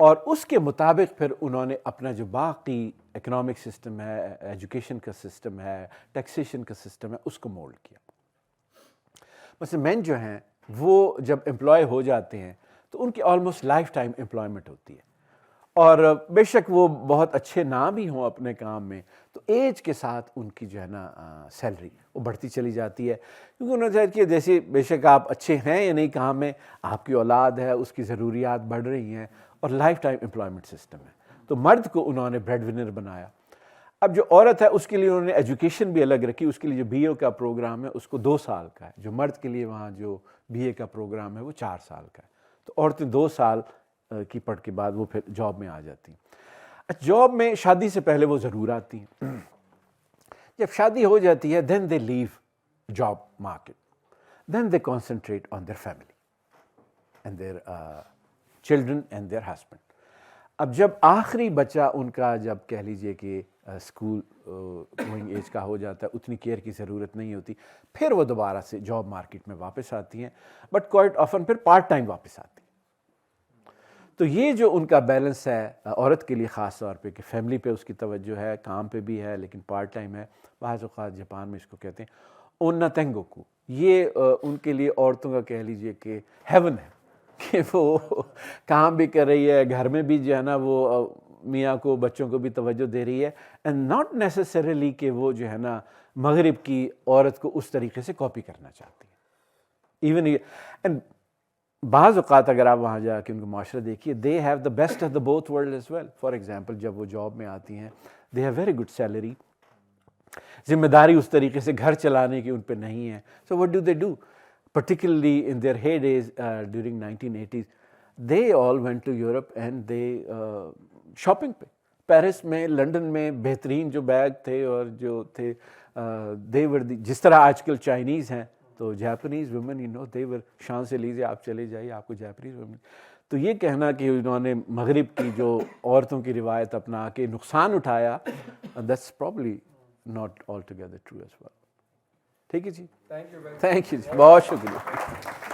اور اس کے مطابق پھر انہوں نے اپنا جو باقی اکنامک سسٹم ہے، ایجوکیشن کا سسٹم ہے، ٹیکسیشن کا سسٹم ہے، اس کو مولڈ کیا. مثلا مین جو ہیں وہ جب امپلائی ہو جاتے ہیں تو ان کی آلموسٹ لائف ٹائم امپلائمنٹ ہوتی ہے، اور بے شک وہ بہت اچھے نہ بھی ہوں اپنے کام میں تو ایج کے ساتھ ان کی جو ہے نا سیلری وہ بڑھتی چلی جاتی ہے، کیونکہ انہوں نے ظاہر کیا جیسے بے شک آپ اچھے ہیں یا نہیں کام میں، آپ کی اولاد ہے، اس کی ضروریات بڑھ رہی ہیں، اور لائف ٹائم امپلائمنٹ سسٹم ہے. تو مرد کو انہوں نے بریڈ ونر بنایا. اب جو عورت ہے اس کے لیے انہوں نے ایجوکیشن بھی الگ رکھی، اس کے لیے جو بی اے کا پروگرام ہے اس کو 2 سال کا ہے، جو مرد کے لیے وہاں جو بی اے کا پروگرام ہے وہ 4 سال کا ہے. تو عورتیں 2 سال کی پڑھ کے بعد وہ پھر جاب میں آ جاتی ہیں. جاب میں شادی سے پہلے وہ ضرور آتی ہیں. جب شادی ہو جاتی ہے then they leave job market, then they concentrate on their family and their children and their husband. اب جب آخری بچہ ان کا جب کہہ لیجئے کہ اسکول گوئنگ ایج کا ہو جاتا ہے، اتنی کیئر کی ضرورت نہیں ہوتی، پھر وہ دوبارہ سے جاب مارکیٹ میں واپس آتی ہیں، بٹ کوائٹ آفن پھر پارٹ ٹائم واپس آتی ہیں. تو یہ جو ان کا بیلنس ہے عورت کے لیے خاص طور پہ کہ فیملی پہ اس کی توجہ ہے، کام پہ بھی ہے لیکن پارٹ ٹائم ہے. بعض اوقات جاپان میں اس کو کہتے ہیں اونا تینگوکو. یہ ان کے لیے عورتوں کا کہہ لیجئے کہ ہیون ہے کہ وہ کام بھی کر رہی ہے، گھر میں بھی جو ہے نا وہ میاں کو بچوں کو بھی توجہ دے رہی ہے، اینڈ ناٹ نیسسریلی کہ وہ جو ہے نا مغرب کی عورت کو اس طریقے سے کاپی کرنا چاہتی ہے. ایون اینڈ بعض اوقات اگر آپ وہاں جا کے ان کا معاشرہ دیکھیے، they have the best of the both world as well. For example جب وہ جاب میں آتی ہیں they have very good salary, ذمہ داری اس طریقے سے گھر چلانے کی ان پہ نہیں ہے. So what do they do particularly in their heydays during 1980s, they all went to Europe and they shopping پہ پیرس میں، لنڈن میں بہترین جو بیگ تھے اور جو تھے they were جس طرح آج کل چائنیز ہیں تو جاپنیز ویمن they were شان سے لیجیے آپ چلے جائیے آپ کو جاپنیز ویمن. تو یہ کہنا کہ انہوں نے مغرب کی جو عورتوں کی روایت اپنا کے نقصان اٹھایا, that's probably not all together true as well. ٹھیک ہے جی, تھینک یو تھینک یو جی, بہت شکریہ.